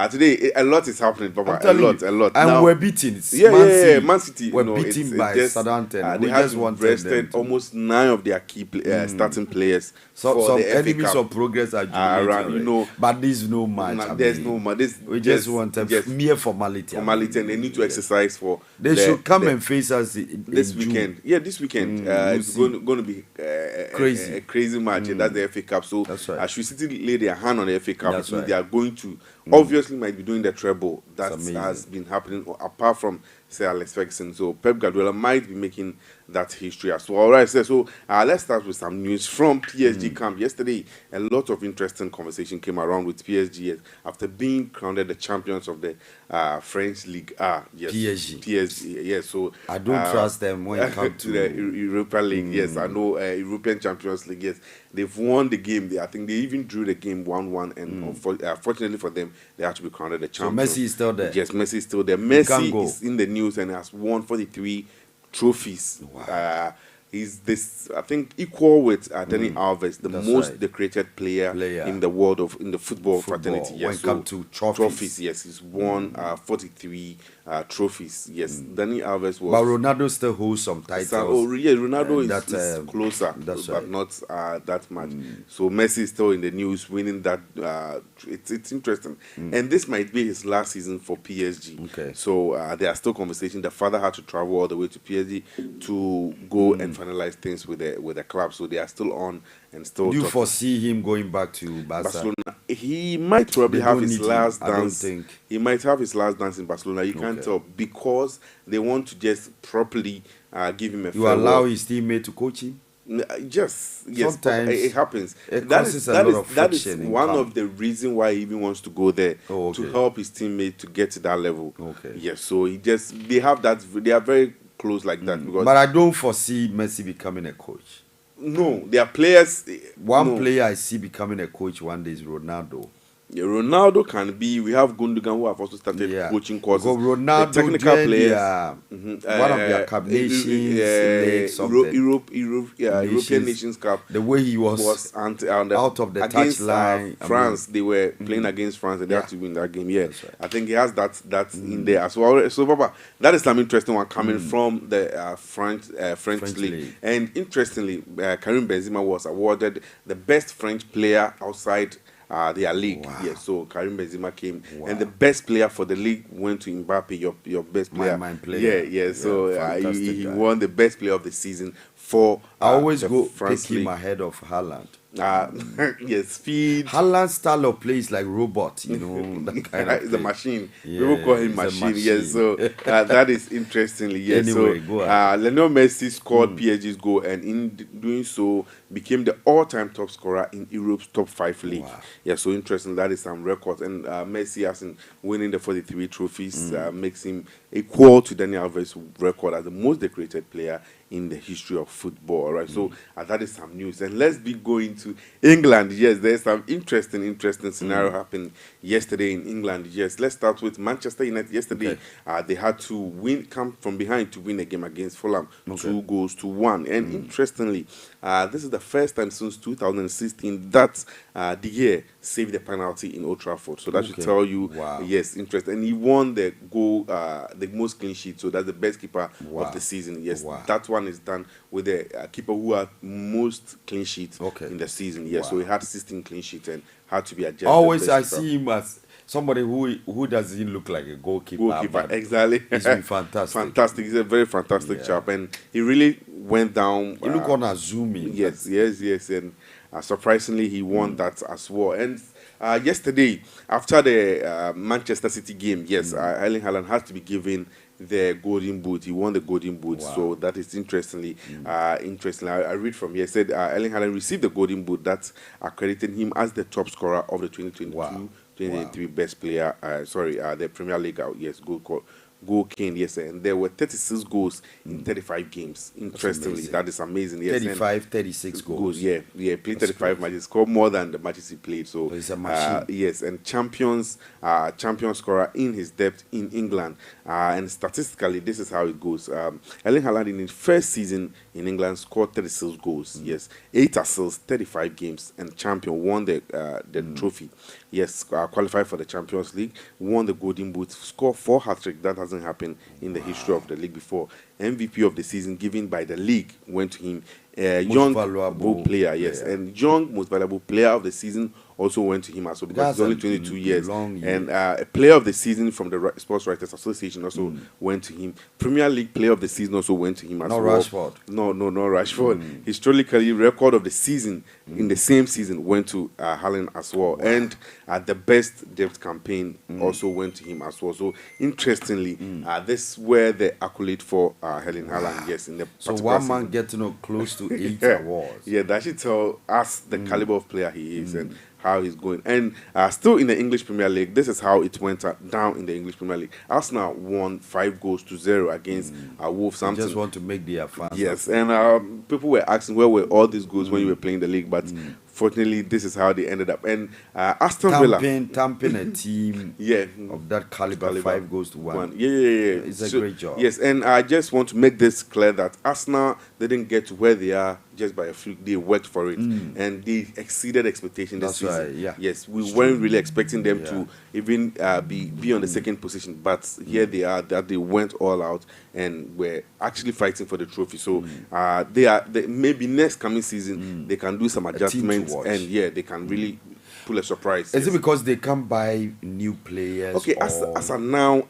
today a lot is happening, Papa. A lot. And now, we're beaten. Man City. We're beaten by Southampton. They have rested almost 9 of their key starting players. So some enemies of progress are around, but there's no match. There's no match. We just want mere formality. Formality, and they need to exercise for. They should come and face us this weekend. Yeah, this weekend. It's going to be a crazy match. That's the FA Cup. So should City lay their hand on the FA Cup, they are going to obviously might be doing the treble. That has been happening apart from Sir Alex Ferguson. So Pep Guardiola might be making that history as well. All right, so let's start with some news from PSG camp. Yesterday, a lot of interesting conversation came around with PSG after being crowned the champions of the French League. Yes, PSG. Yes, so I don't trust them when it comes to the Europa League. Yes, I know European Champions League. Yes, they've won the game. I think they even drew the game 1-1, and fortunately for them, they had to be crowned the champions. So Messi is still there. Yes, Messi is still there. Messi is in the news and has won 43 trophies. Wow. He's this, I think, equal with Dani Alves, the most decorated player in the world in the football fraternity. Yes, when it comes to trophies, yes, he's won 43 trophies. Yes, Dani Alves was. But Ronaldo still holds some titles. Ronaldo is closer, but not that much. So Messi is still in the news, winning that. It's interesting, and this might be his last season for PSG. Okay. So there are still conversations. The father had to travel all the way to PSG to go and finalize things with the club. So they are still on and still. Do you foresee him going back to Barcelona? He might probably have his last dance. He might have his last dance in Barcelona. You can't tell because they want to just properly give him a. You allow his teammate to coach him. Yes, sometimes it happens. That is one of the reasons why he even wants to go there to help his teammate to get to that level. Okay. Yes, so they have that. They are very close like that. Because but I don't foresee Messi becoming a coach. No, they are players. One player I see becoming a coach one day is Ronaldo. Yeah, Ronaldo can be. We have Gundogan who have also started coaching courses. Because Ronaldo, the technical players, one of their Cup Nations, European Nations Cup. The way he was out of the touchline. France, they were playing against France, and they had to win that game. Yeah, right. I think he has that in there as well. So, Papa, that is some interesting one coming from the French League. And interestingly, Karim Benzema was awarded the best French player outside their league. Wow. Yes, so Karim Benzema came, and the best player for the league went to Mbappe, your best player. My player. Yeah. So he won the best player of the season for I always the go France pick him League. ahead of Haaland. Yes, speed. Haaland's style of play is like robot, you know, that kind of It's a play. machine. Yeah, People call him he's a machine. Yes, machine. so that is interestingly. Yes, Anyway, so go ahead. Lionel Messi scored PSG's goal, and in doing so, became the all-time top scorer in Europe's top 5 league. Wow. Yeah, so interesting. That is some records, and Messi has in winning the 43 trophies makes him equal to Daniel Alves' record as the most decorated player in the history of football. All right, so that is some news, and let's be going to England. Yes, there's some interesting scenario happened yesterday in England. Yes, let's start with Manchester United. Yesterday, they had to come from behind to win a game against Fulham, 2-1. And interestingly, this is the first time since 2016 that De Gea saved the penalty in Old Trafford. So that should tell you, yes, interesting. And he won the goal, the most clean sheet. So that's the best keeper of the season. Yes, that one is done with the keeper who had most clean sheets in the season. Yes, so he had 16 clean sheets and had to be adjusted. Always I see him as somebody who doesn't look like a goalkeeper. Exactly. He's been fantastic. Fantastic. He's a very fantastic chap, and he really went down. You look on a zooming. Yes, and surprisingly, he won that as well. And yesterday, after the Manchester City game, Erling Haaland had to be given the golden boot. He won the golden boot. So that is interesting. I read from here. It said Erling Haaland received the golden boot that accredited him as the top scorer of the 2022-2023 best player. The Premier League. Goal king, yes, and there were 36 goals in 35 games. Interestingly, that is amazing. Yes, 36 goals. Yeah, played 35 matches, scored more than the matches he played. So he's a machine. Yes, and champion scorer in his depth in England. And statistically, this is how it goes. Erling Haaland in his first season in England scored 36 goals. Yes, 8 assists, 35 games, and champion won the trophy. Yes, qualified for the Champions League, won the Golden Boot, scored 4 hat-tricks. That hasn't happened in the history of the league before. MVP of the season given by the league went to him. Young valuable player, yes, and young most valuable player of the season also went to him as well because he's only 22 years. And a player of the season from the Sports Writers Association also went to him. Premier League player of the season also went to him as well. Rashford. No, Rashford. Historically, record of the season in the same season went to Haaland as well. And the best depth campaign also went to him as well. So interestingly, this is where the accolade for Erling Haaland, yes, in the so one man getting close to 8 awards. Yeah, that should tell us the caliber of player he is and how he's going. And still in the English Premier League, this is how it went down in the English Premier League. Arsenal won 5-0 against Wolverhampton. Just want to make their fans. Yes, and people were asking where were all these goals when you were playing the league, but fortunately, this is how they ended up. And Aston Villa tamping a team of that caliber 5-1. Yeah. It's a great job. Yes, and I just want to make this clear that Arsenal didn't get to where they are just by a fluke. They worked for it, and they exceeded expectations this season. Right, yes, we weren't really expecting them to even be on the second position, but here they are. That they went all out and were actually fighting for the trophy. So maybe next coming season they can do some adjustments, and they can really pull a surprise. Is it because they can't buy new players? Okay, as of now,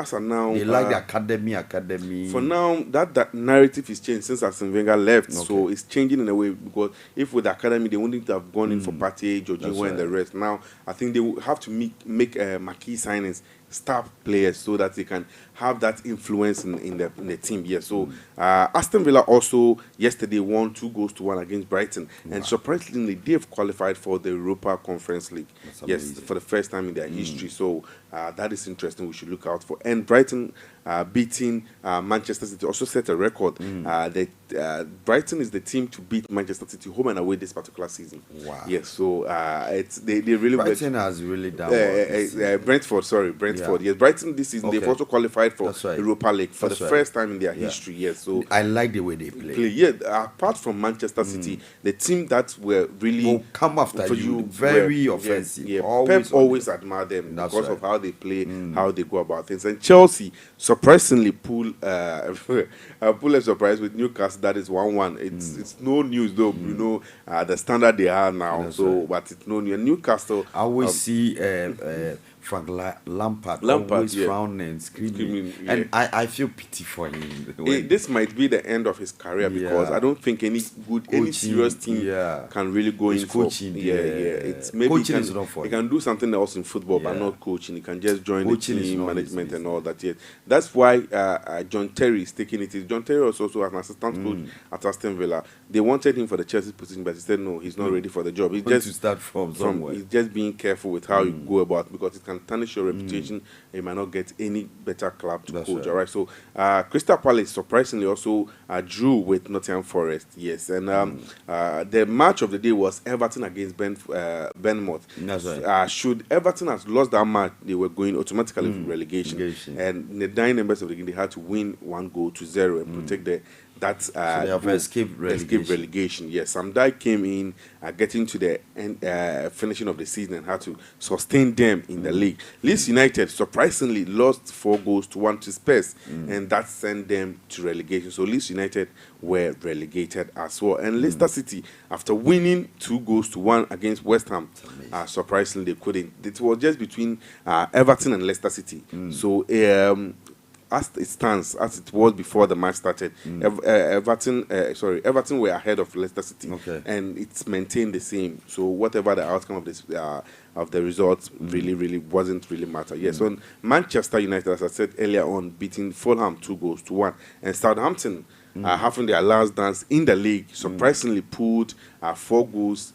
they like the academy. For now, that narrative is changed since Arsene Wenger left. So it's changing in a way because if with the academy they wouldn't have gone in for Partey, Jorginho, and the rest. Now I think they will have to make marquee signings, star players, so that they can have that influence in the team. Yes. So Aston Villa also yesterday won 2-1 against Brighton, and surprisingly they've qualified for the Europa Conference League. Yes, for the first time in their history. So that is interesting. We should look out for. And Brighton beating Manchester City also set a record. Brighton is the team to beat Manchester City home and away this particular season. Wow. Yes. So they really Brighton has really done Brentford. Yes, Brighton this season they've also qualified for Europa League for the first time in their history. Yes, so I like the way they play. Yeah, apart from Manchester City, the team that were really come after you, very offensive. Yeah, Pep always admired them because of how they play, how they go about things. And Chelsea surprisingly pull a surprise with Newcastle. That is 1-1. It's no news though. You know the standard they are now. But it's no news. Newcastle. I always see Frank Lampard Lampard always frowning and screaming. And I feel pity for him. This might be the end of his career because I don't think any serious team can really go in coaching. For it's maybe coaching is not for he can do something else in football, but not coaching. He can just join the team management and all that. That's why John Terry is taking it. John Terry was also an assistant coach at Aston Villa. They wanted him for the Chelsea position, but he said no, he's not ready for the job. He's just to start from somewhere. He's just being careful with how you go about, because it can tarnish your reputation. You might not get any better club to coach. Right. All right. So Crystal Palace surprisingly also drew with Nottingham Forest. Yes, and the match of the day was Everton against Bournemouth. That's right. Should Everton have lost that match, they were going automatically for relegation. And in the 9 members of the game, they had to win 1-0 and protect so they have escaped relegation. Yes, Samdai came in, getting to the end, finishing of the season, and had to sustain them in the league. Leeds United surprisingly lost 4-1 to Spurs, and that sent them to relegation. So Leeds United were relegated as well. And Leicester City, after winning 2-1 against West Ham, surprisingly they couldn't. It was just between Everton and Leicester City. So as it stands, as it was before the match started, Everton were ahead of Leicester City, and it's maintained the same. So whatever the outcome of this of the results really wasn't really matter. Yes, so Manchester United, as I said earlier on, beating Fulham 2-1, and Southampton having their last dance in the league, surprisingly pulled 4 goals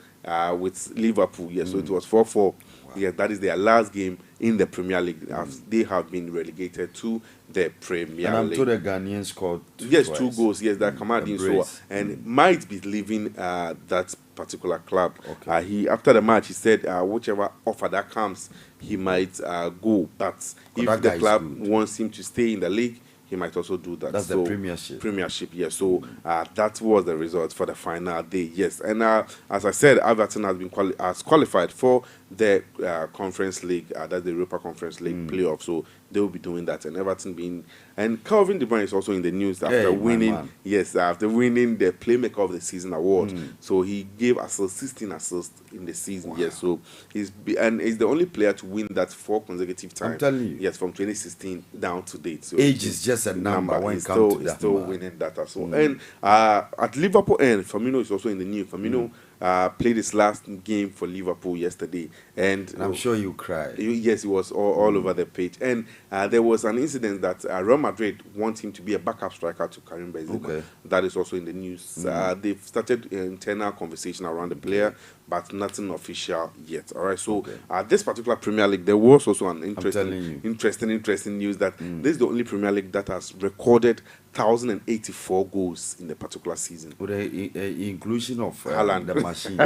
with Liverpool. Yes, so it was 4-4. Wow. Yes, that is their last game in the Premier League. They have been relegated to the Premier League. And I'm told the Ghanaians scored twice. 2 goals. Yes, that Kamadi Soa, and might be leaving that particular club. He after the match he said whichever offer that comes, he might go. But if the club wants him to stay in the league, he might also do that. That's the Premiership. Premiership, yes. So that was the result for the final day, yes. And as I said, Everton has been qualified for the Conference League, that's the Europa Conference League playoff. So they will be doing that. And Everton and Calvin De Bruyne is also in the news after winning the Playmaker of the Season award. So he gave 16 assists in the season. Wow. Yes, so he's the only player to win that 4 consecutive times. I'm telling you. Yes, from 2016 down to date. So age is just a number when it comes to that. Still winning that as well. And at Liverpool end, Firmino is also in the news. Firmino played his last game for Liverpool yesterday, and I'm sure you cried. Yes, he was all over the page. And there was an incident that Real Madrid want him to be a backup striker to Karim Benzema. That is also in the news. They've started internal conversation around the player, but nothing official yet. All right. So this particular Premier League, there was also an interesting news that this is the only Premier League that has recorded 1,084 goals in the particular season. With the inclusion of Haaland, the machine.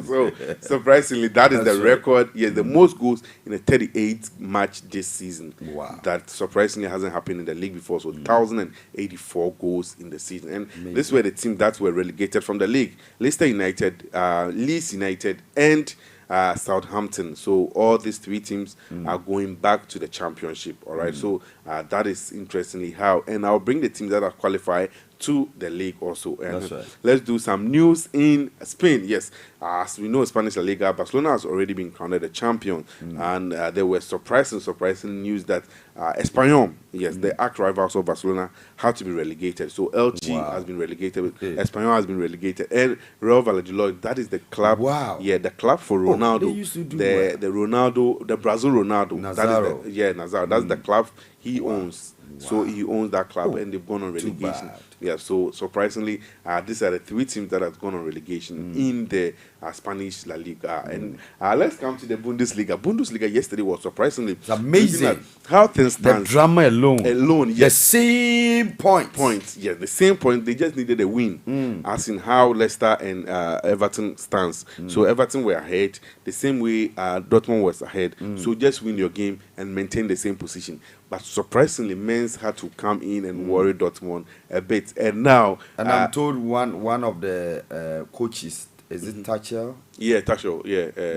So surprisingly, that is the record. Yes, the most goals in a 38th match this season. Wow. That surprisingly hasn't happened in the league before. So 1,084 goals in the season. And this were the team that were relegated from the league. Leicester United, Leeds United, and Southampton. So all these 3 teams are going back to the championship. All right. So that is interestingly how. And I'll bring the teams that are qualified to the league also. And let's do some news in Spain. Yes, as we know, Spanish La Liga, Barcelona has already been crowned the champion. And there were surprising news that Espanyol, the arch rivals of Barcelona, had to be relegated. So Elche has been relegated, Espanyol has been relegated, and Real Valladolid, that is the club. Yeah, the club for Ronaldo. They used to do the Ronaldo, the Brazil Ronaldo. Nazzaro. That is Nazzaro. That's the club he owns. So he owns that club, and they've gone on relegation. Yeah, so surprisingly, these are the 3 teams that have gone on relegation in the Spanish La Liga. And let's come to the Bundesliga. Bundesliga yesterday was surprisingly amazing. How things stand. The drama alone. Yes. The same point. Yeah, the same point. They just needed a win. As in how Leicester and Everton stands. So Everton were ahead the same way Dortmund was ahead. So just win your game and maintain the same position. But surprisingly, Mainz had to come in and worry Dortmund a bit. And now... And I'm told one of the coaches, is it Tuchel? Yeah, Tuchel,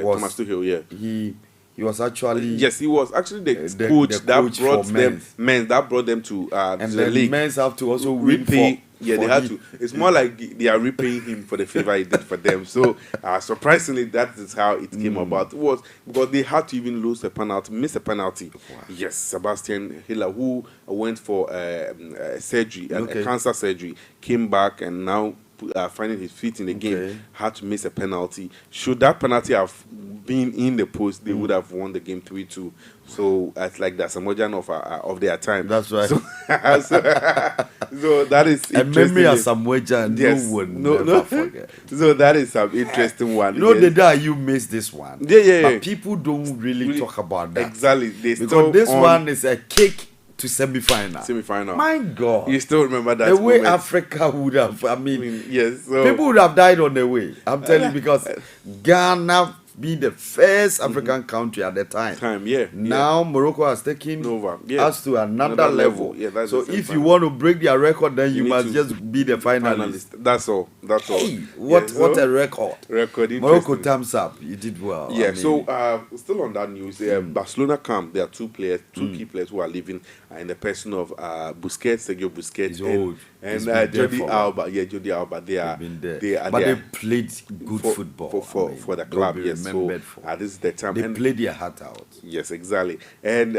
Thomas Tuchel, He was actually... Yes, he was actually the coach that brought them... Mainz, that brought them to and the league. Mainz have to also win Yeah, they had to. It's more like they are repaying him for the favor he did for them. So, surprisingly, that is how it came about. It was because they had to even miss a penalty. Wow. Yes, Sebastian Hiller, who went for surgery, a cancer surgery, came back and now finding his feet in the game, had to miss a penalty. Should that penalty have been in the post, they would have won the game 3-2. So it's like that's a margin of their time. That's right. So, so that is a memory of Samuel. Yes, no one never forget. So that is some interesting one. You know, the day you missed this one. Yeah. But people don't really talk about that. Exactly. Because this one is a kick to semi-final. My God. You still remember that? The way moment. Africa would have, yes. So, people would have died on the way. I'm telling you, because Ghana being the first African country at the time. Now Morocco has taken over us to another level. Yeah, so if you want to break their record, then you must just be the finalist. That's all. Hey, what a record. Morocco thumbs up. You did well. Yeah. So still on that news, Barcelona camp, there are two key players who are leaving in the person of Sergio Busquets and Jordi Alba. Yeah, Jordi Alba. They played good football for the club. Yes. So this is the time they played their heart out. Yes, exactly. And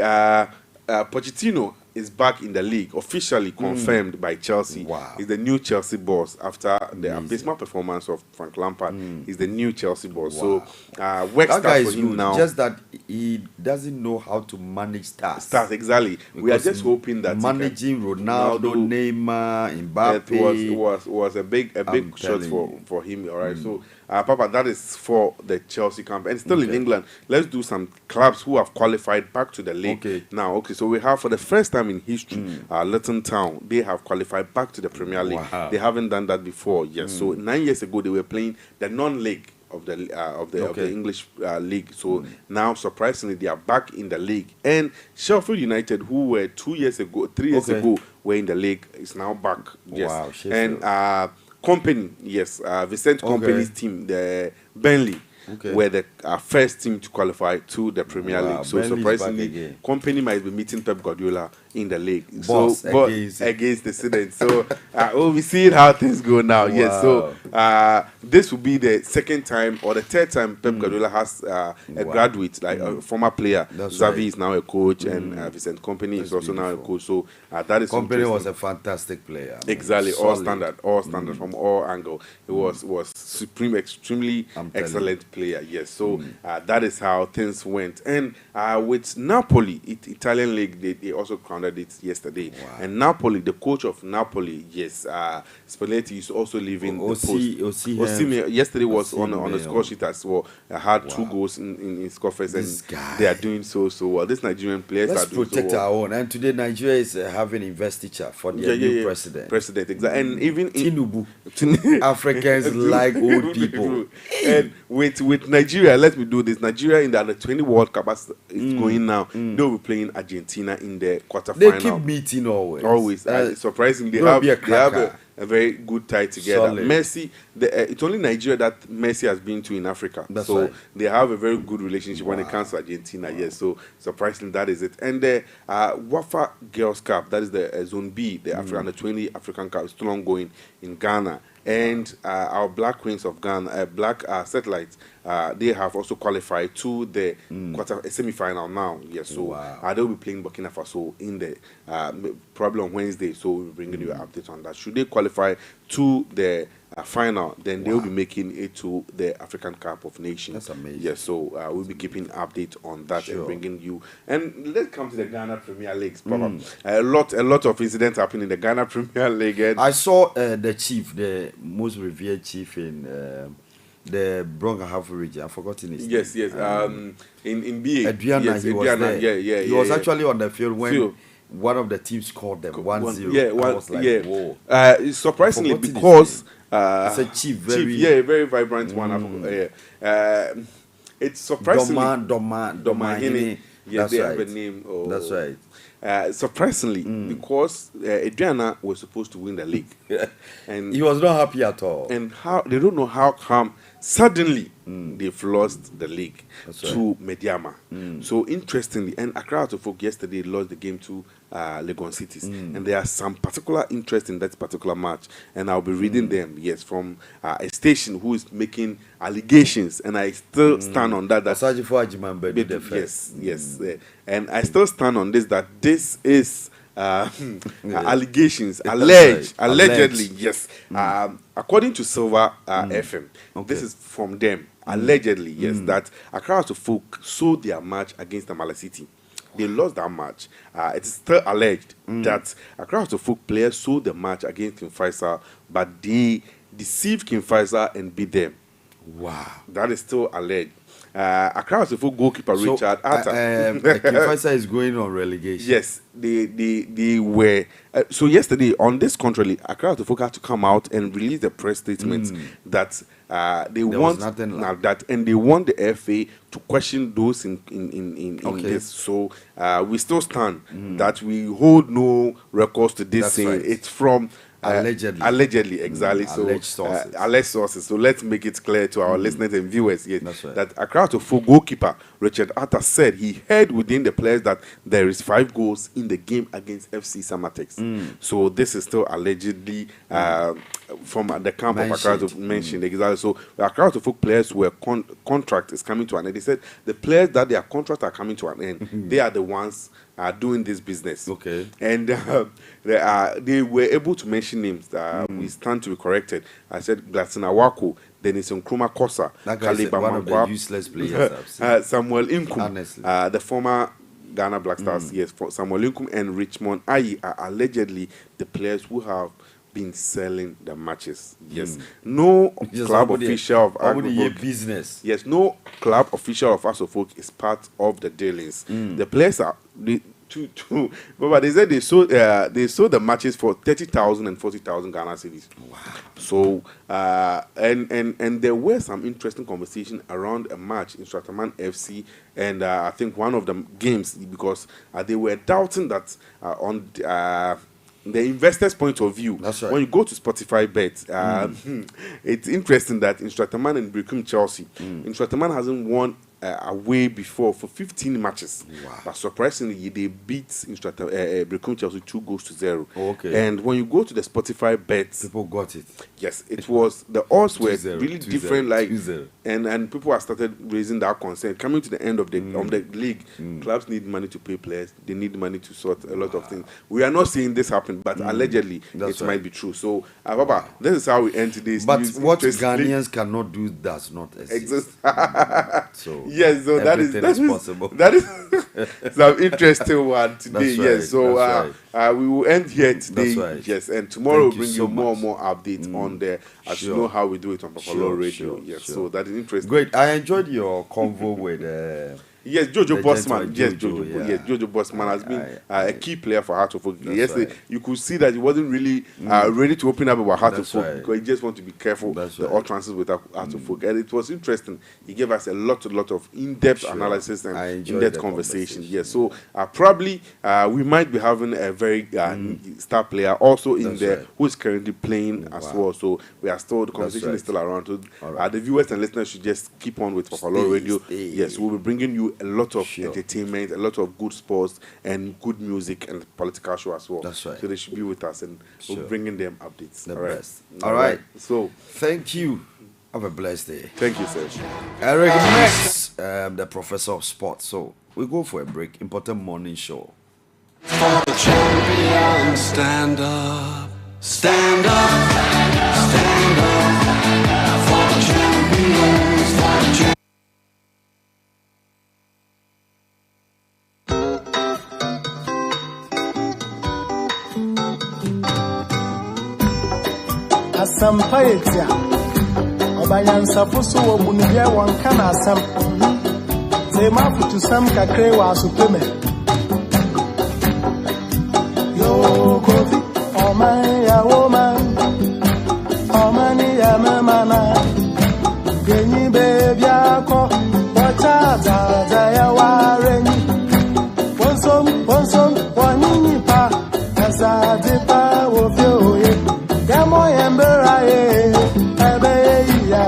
Pochettino is back in the league, officially confirmed by Chelsea. Wow. He's the new Chelsea boss after the abysmal performance of Frank Lampard. He's the new Chelsea boss. Wow. So work that guy for him good. now. Just that he doesn't know how to manage stars. Exactly. Because we are just hoping that managing Ronaldo, Neymar, Mbappe was a big shot for him. All right. So Papa, that is for the Chelsea camp. And still in England, let's do some clubs who have qualified back to the league now. So we have, for the first time in history, Luton Town, they have qualified back to the Premier League. Wow. They haven't done that before. Yes. So 9 years ago, they were playing the non-league of the English league. So now, surprisingly, they are back in the league. And Sheffield United, who were 3 years ago, were in the league, is now back. Yes. Wow, Sheffield. And Company, Vincent Company's team, the Burnley, were the first team to qualify to the Premier League. So Burnley's surprisingly, Company might be meeting Pep Guardiola in the league. Boss, against the students. So we'll be seeing how things go now. Wow. Yes. So this will be the second time or the third time Pep Guardiola has a graduate, like a former player. Xavi is now a coach, and Vincent Company is also now a coach. So that is Company was a fantastic player. Exactly, all standard from all angles. He was supreme, extremely excellent player. Yes. So that is how things went. And with Napoli, Italian league, they also crowned it yesterday. Wow. And Napoli, the coach of Napoli, Spalletti is also leaving the post. Osimhen yesterday was on the score sheet as well. Had 2 goals in his coffers, and they are doing so well. These Nigerian players Let's are doing protect our own. And today Nigeria is having investiture for their new president. Exactly. And even Tinubu. Africans like old people. And with Nigeria, let me do this. Nigeria in the Under-20 World Cup is going now. They'll be playing Argentina in the quarterfinal. They keep meeting always. Surprisingly, they have a very good tie together. Solid. Messi, it's only Nigeria that Messi has been to in Africa. They have a very good relationship when it comes to Argentina. Yes, so surprisingly, that is it. And the Wafa Girls Cup, that is the Zone B, the Under-20 African Cup, is still ongoing in Ghana. And our Black Queens of Ghana, Black Satellites, they have also qualified to the semi-final now. Yes, so they'll be playing Burkina Faso in the probably on Wednesday. So we'll be bringing you an update on that. Should they qualify to the final, then they'll be making it to the African Cup of Nations. That's amazing. Yes, so we'll be keeping update on that and bringing you. And let's come to the Ghana Premier League. A lot of incidents happening in the Ghana Premier League. And I saw the chief, the most revered chief in the Bronx Half region. I've forgotten his name. Yes. In BA. Adriana, he was there. Yeah. He was actually on the field when one of the teams scored them 1-0. I was like, whoa. Surprisingly, because it's a chief, very vibrant one. It's surprisingly Domahini. Yes, they have a name. That's right. Surprisingly, because Adriana was supposed to win the league, and he was not happy at all. And how they don't know how come suddenly they've lost the league to Mediama. So interestingly, and Accra Hearts of Oak yesterday lost the game to Legon Cities, and there are some particular interest in that particular match, and I'll be reading them. Yes, from a station who is making allegations, and I still stand on that. Yes, and I still stand on this, that this is allegations, allegedly, yes. According to Silver FM, this is from them. Allegedly, yes, that Accra Hearts of Oak sold their match against Amala City. They lost that match. It is still alleged that Accra Hearts of Oak players sold the match against King Faisal, but they deceived King Faisal and beat them. Wow, that is still alleged. Accra Hearts of Oak goalkeeper Richard Atta. King Faisal is going on relegation. Yes, they were. So yesterday, on this contrary, Accra Hearts of Oak had to come out and release the press statement that they want that, and they want the FA to question those in this. So we still stand that we hold no records to this. Saying it's from. Allegedly, exactly. Alleged sources. So let's make it clear to our listeners and viewers that Accra Hearts of Oak goalkeeper Richard Atta said he heard within the players that there is 5 goals in the game against FC Samatex. So this is still allegedly from the camp of Accra Hearts of Oak mentioned. Exactly. So Accra Hearts of Oak players where contract is coming to an end. They said the players that their contract are coming to an end, they are the ones doing this business. Okay. And they were able to mention names. We stand to be corrected. I said Gladson Awako, Dennis Nkrumah Kosa, one of the useless players. Samuel Inkum, the former Ghana Black Stars. Yes, for Samuel Inkum and Richmond Ayi are allegedly the players who have been selling the matches. Yes, no club official of Agro business. Yes, no club official of Hearts of Oak is part of the dealings. The players are but they said they sold the matches for 30,000 and 40,000 Ghana cedis. Wow. So and there were some interesting conversation around a match in Strathman FC, and I think one of the games, because they were doubting that on the investor's point of view. That's right. When you go to Spotify Bet, it's interesting that in Strathman and Brecum Chelsea, in Strathman hasn't won away before for 15 matches. Wow. But surprisingly, they beat Brecum Chelsea 2-0. Okay. And when you go to the Spotify bets, people got it. Yes, it was, the odds were really different. Like, and people have started raising that concern. Coming to the end of the league, clubs need money to pay players. They need money to sort a lot of things. We are not seeing this happen, but allegedly it might be true. So, Baba, this is how we end today's news. But what Ghanaians cannot do does not exist. So yes, so that is possible. That is some interesting one today. Yes, so we will end here today. Yes, and tomorrow we'll bring you more and more updates on there. As you know how we do it on Papalo Radio. Yes, so that is interesting. Great. I enjoyed your convo with. Yes, Jojo Bossman. Yes, Jojo. Yes, Jojo Bossman has been a key player for Hearts of Oak. Yesterday, you could see that he wasn't really ready to open up about Hearts of Oak because he just wanted to be careful the utterances with Hearts of Oak. And it was interesting. He gave us a lot of in-depth analysis and in-depth conversation. Yes, so probably we might be having a very star player also in there who is currently playing as well. So we are still, the conversation is still around. So the viewers and listeners should just keep on with Papalo Radio. Yes, we'll be bringing you a lot of entertainment, a lot of good sports, and good music and political show as well. That's right. So they should be with us, and we'll be bringing them updates. The best. All right. So thank you. Have a blessed day. Thank you, sir. Eric Max, the professor of sports. So we go for a break. Mpɔtam morning show. For the champion, stand up, stand up, stand up. For the champions, for the champions. Asampayetia Obayansa fuso wo bunibia wonka na asam Say mafutu sam kakre wa supeme Yo kofi oman ya woman Omani ya memana Genyi baby ako Wacha zaza ya wareni Wonsom wanyinyi pa Kasa dipa wofyo ye Gamo yemberaye, ebe ya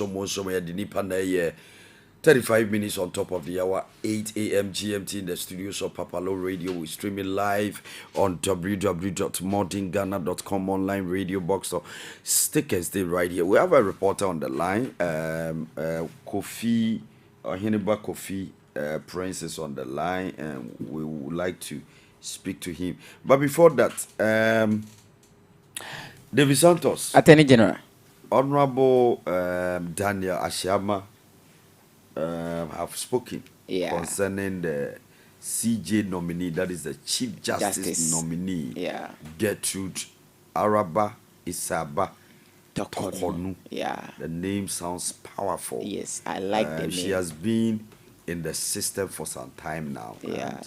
Also, ya dinipa na ye 35 minutes on top of the hour, 8 a.m. GMT in the studios of Papalo Radio. We're streaming live on www.modernghana.com online radio box. So stick and stay right here. We have a reporter on the line, Kofi, Hiniba Kofi Prince is on the line, and we would like to speak to him. But before that, David Santos, Attorney General. Honorable Daniel Ashama have spoken concerning the CJ nominee, that is the Chief Justice nominee, Gertrude Araba Isaba Tokonu. The name sounds powerful. Yes, I like the name. She has been in the system for some time now.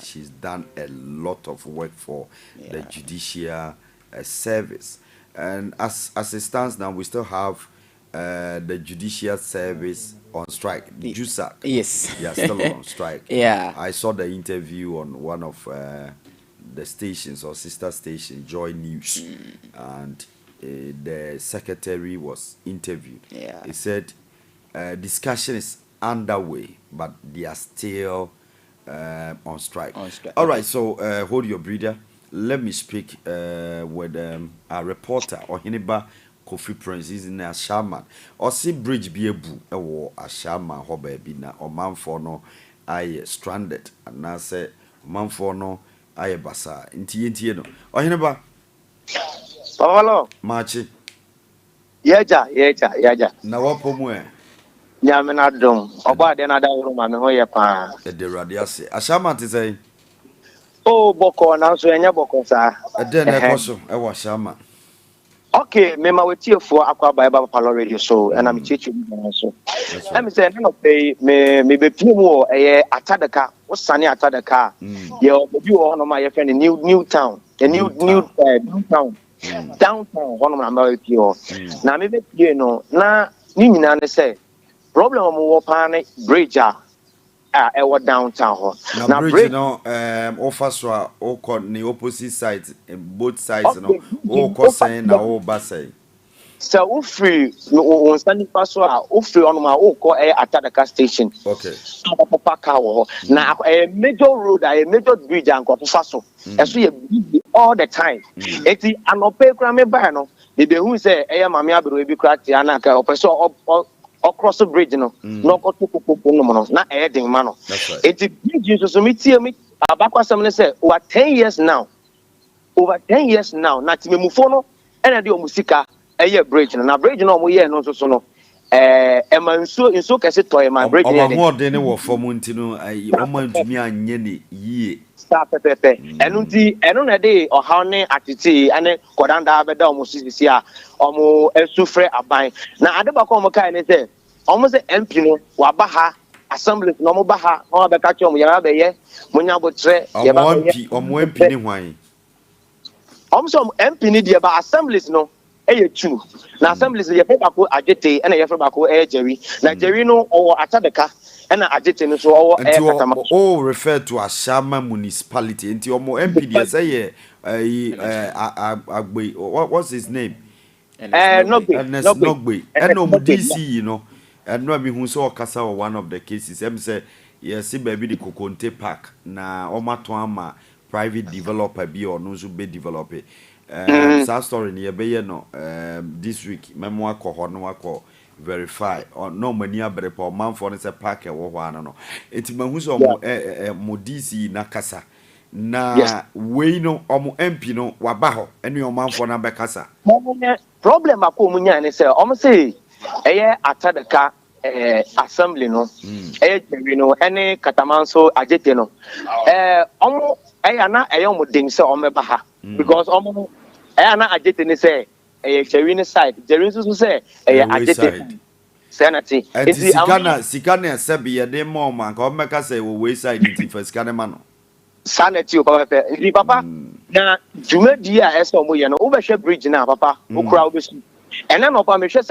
She's done a lot of work for the judicial service. And as it stands now, we still have the judicial service on strike. The JUSAC. Yes. Yeah, still on strike. I saw the interview on one of the stations or sister station, Joy News. And the secretary was interviewed. He said discussion is underway, but they are still on strike. All right, so hold your breather. Let me speak with a reporter or Hiniba Kofi Prince. He's in a shaman or see bridge be a boo a shaman hoba bina or man for no I stranded and now say man for no I basa in TNT or Hiniba Pavalo Marchi Yaja now what pomwe Yamanadum Oba then I don't know ya pa the radiasi a shaman to say oh boko na so enya boko sa then ekoso e wa shaman. Okay, me ma wetie for akwa Bible Palo Radio so and I'm teaching so let me say no pay me be pim wo atadaka wo sane atadaka ye obi wo no ma ye friend new town the new town downtown one na ma wetie o na me be pie no na ni nyina ne say problem mo wo pa ne bridge downtown now bridge no offer so o the opposite sides both sides no o saying na o ba say so o free on standing pass so o free on ma o ko Atadaka station papa car na a major road a major bridge and ko fa so so you all the time eti anope kra me ba no they be who say mama abiro e bi kra ti anaka o person across the bridge no go to no na den ma no it bridge so me tie me abakwa sam ne say over 10 years now na timemufo no ena de omusika bridge no na bridge no mo ye no so no nso kese toy ma bridge ne o de ne wo fom nti no o ma ntumi anye ne yie sta pepepe enu na de o ha ne atiti ane kodanda be da o musisi a o mo esufre aban na adebakọ o mo kai ne say o mo say MP no wa ba ha assembly no mo ba ha o be ka cho mo ya be ye mo nya botre ye ba o mo MP ni hwan o mo so MP ni de ba assemblies no two na assemblies ye fe ba ko agete na ye fe ba ko Jerry na Jerry no o Atadaka na agete no so o Katama o refer to Ashama municipality nti o mo MP dey say ye Agbe what's his name Nogbe and no DC you know and no be who so kasa one of the cases em say yes baby the Kokonte Park na o mato ama private developer bi or no so be developer sad story ni be no this week memo akọ no akọ verify or no mani abrepa o man for say park e wo ho no enti mahu so mo DC na kasa na we no omo MP no waba ho ene o man for na be kasa problem akọ mu nya ne say omo say Atadaka assembly no Jerry no any Katamanso Ajete no omo na omo ding se omo ba ha because omo na Ajete ni say Jerry side Jerry so say Ajete Senate sikana sebi ye de mo man ka omeka say we wayside nti first kan ma no Sanity o papa ni papa na jumadi a eso omo ye no wo be hwe bridge na papa wo kura wo be su ena no pa me hwe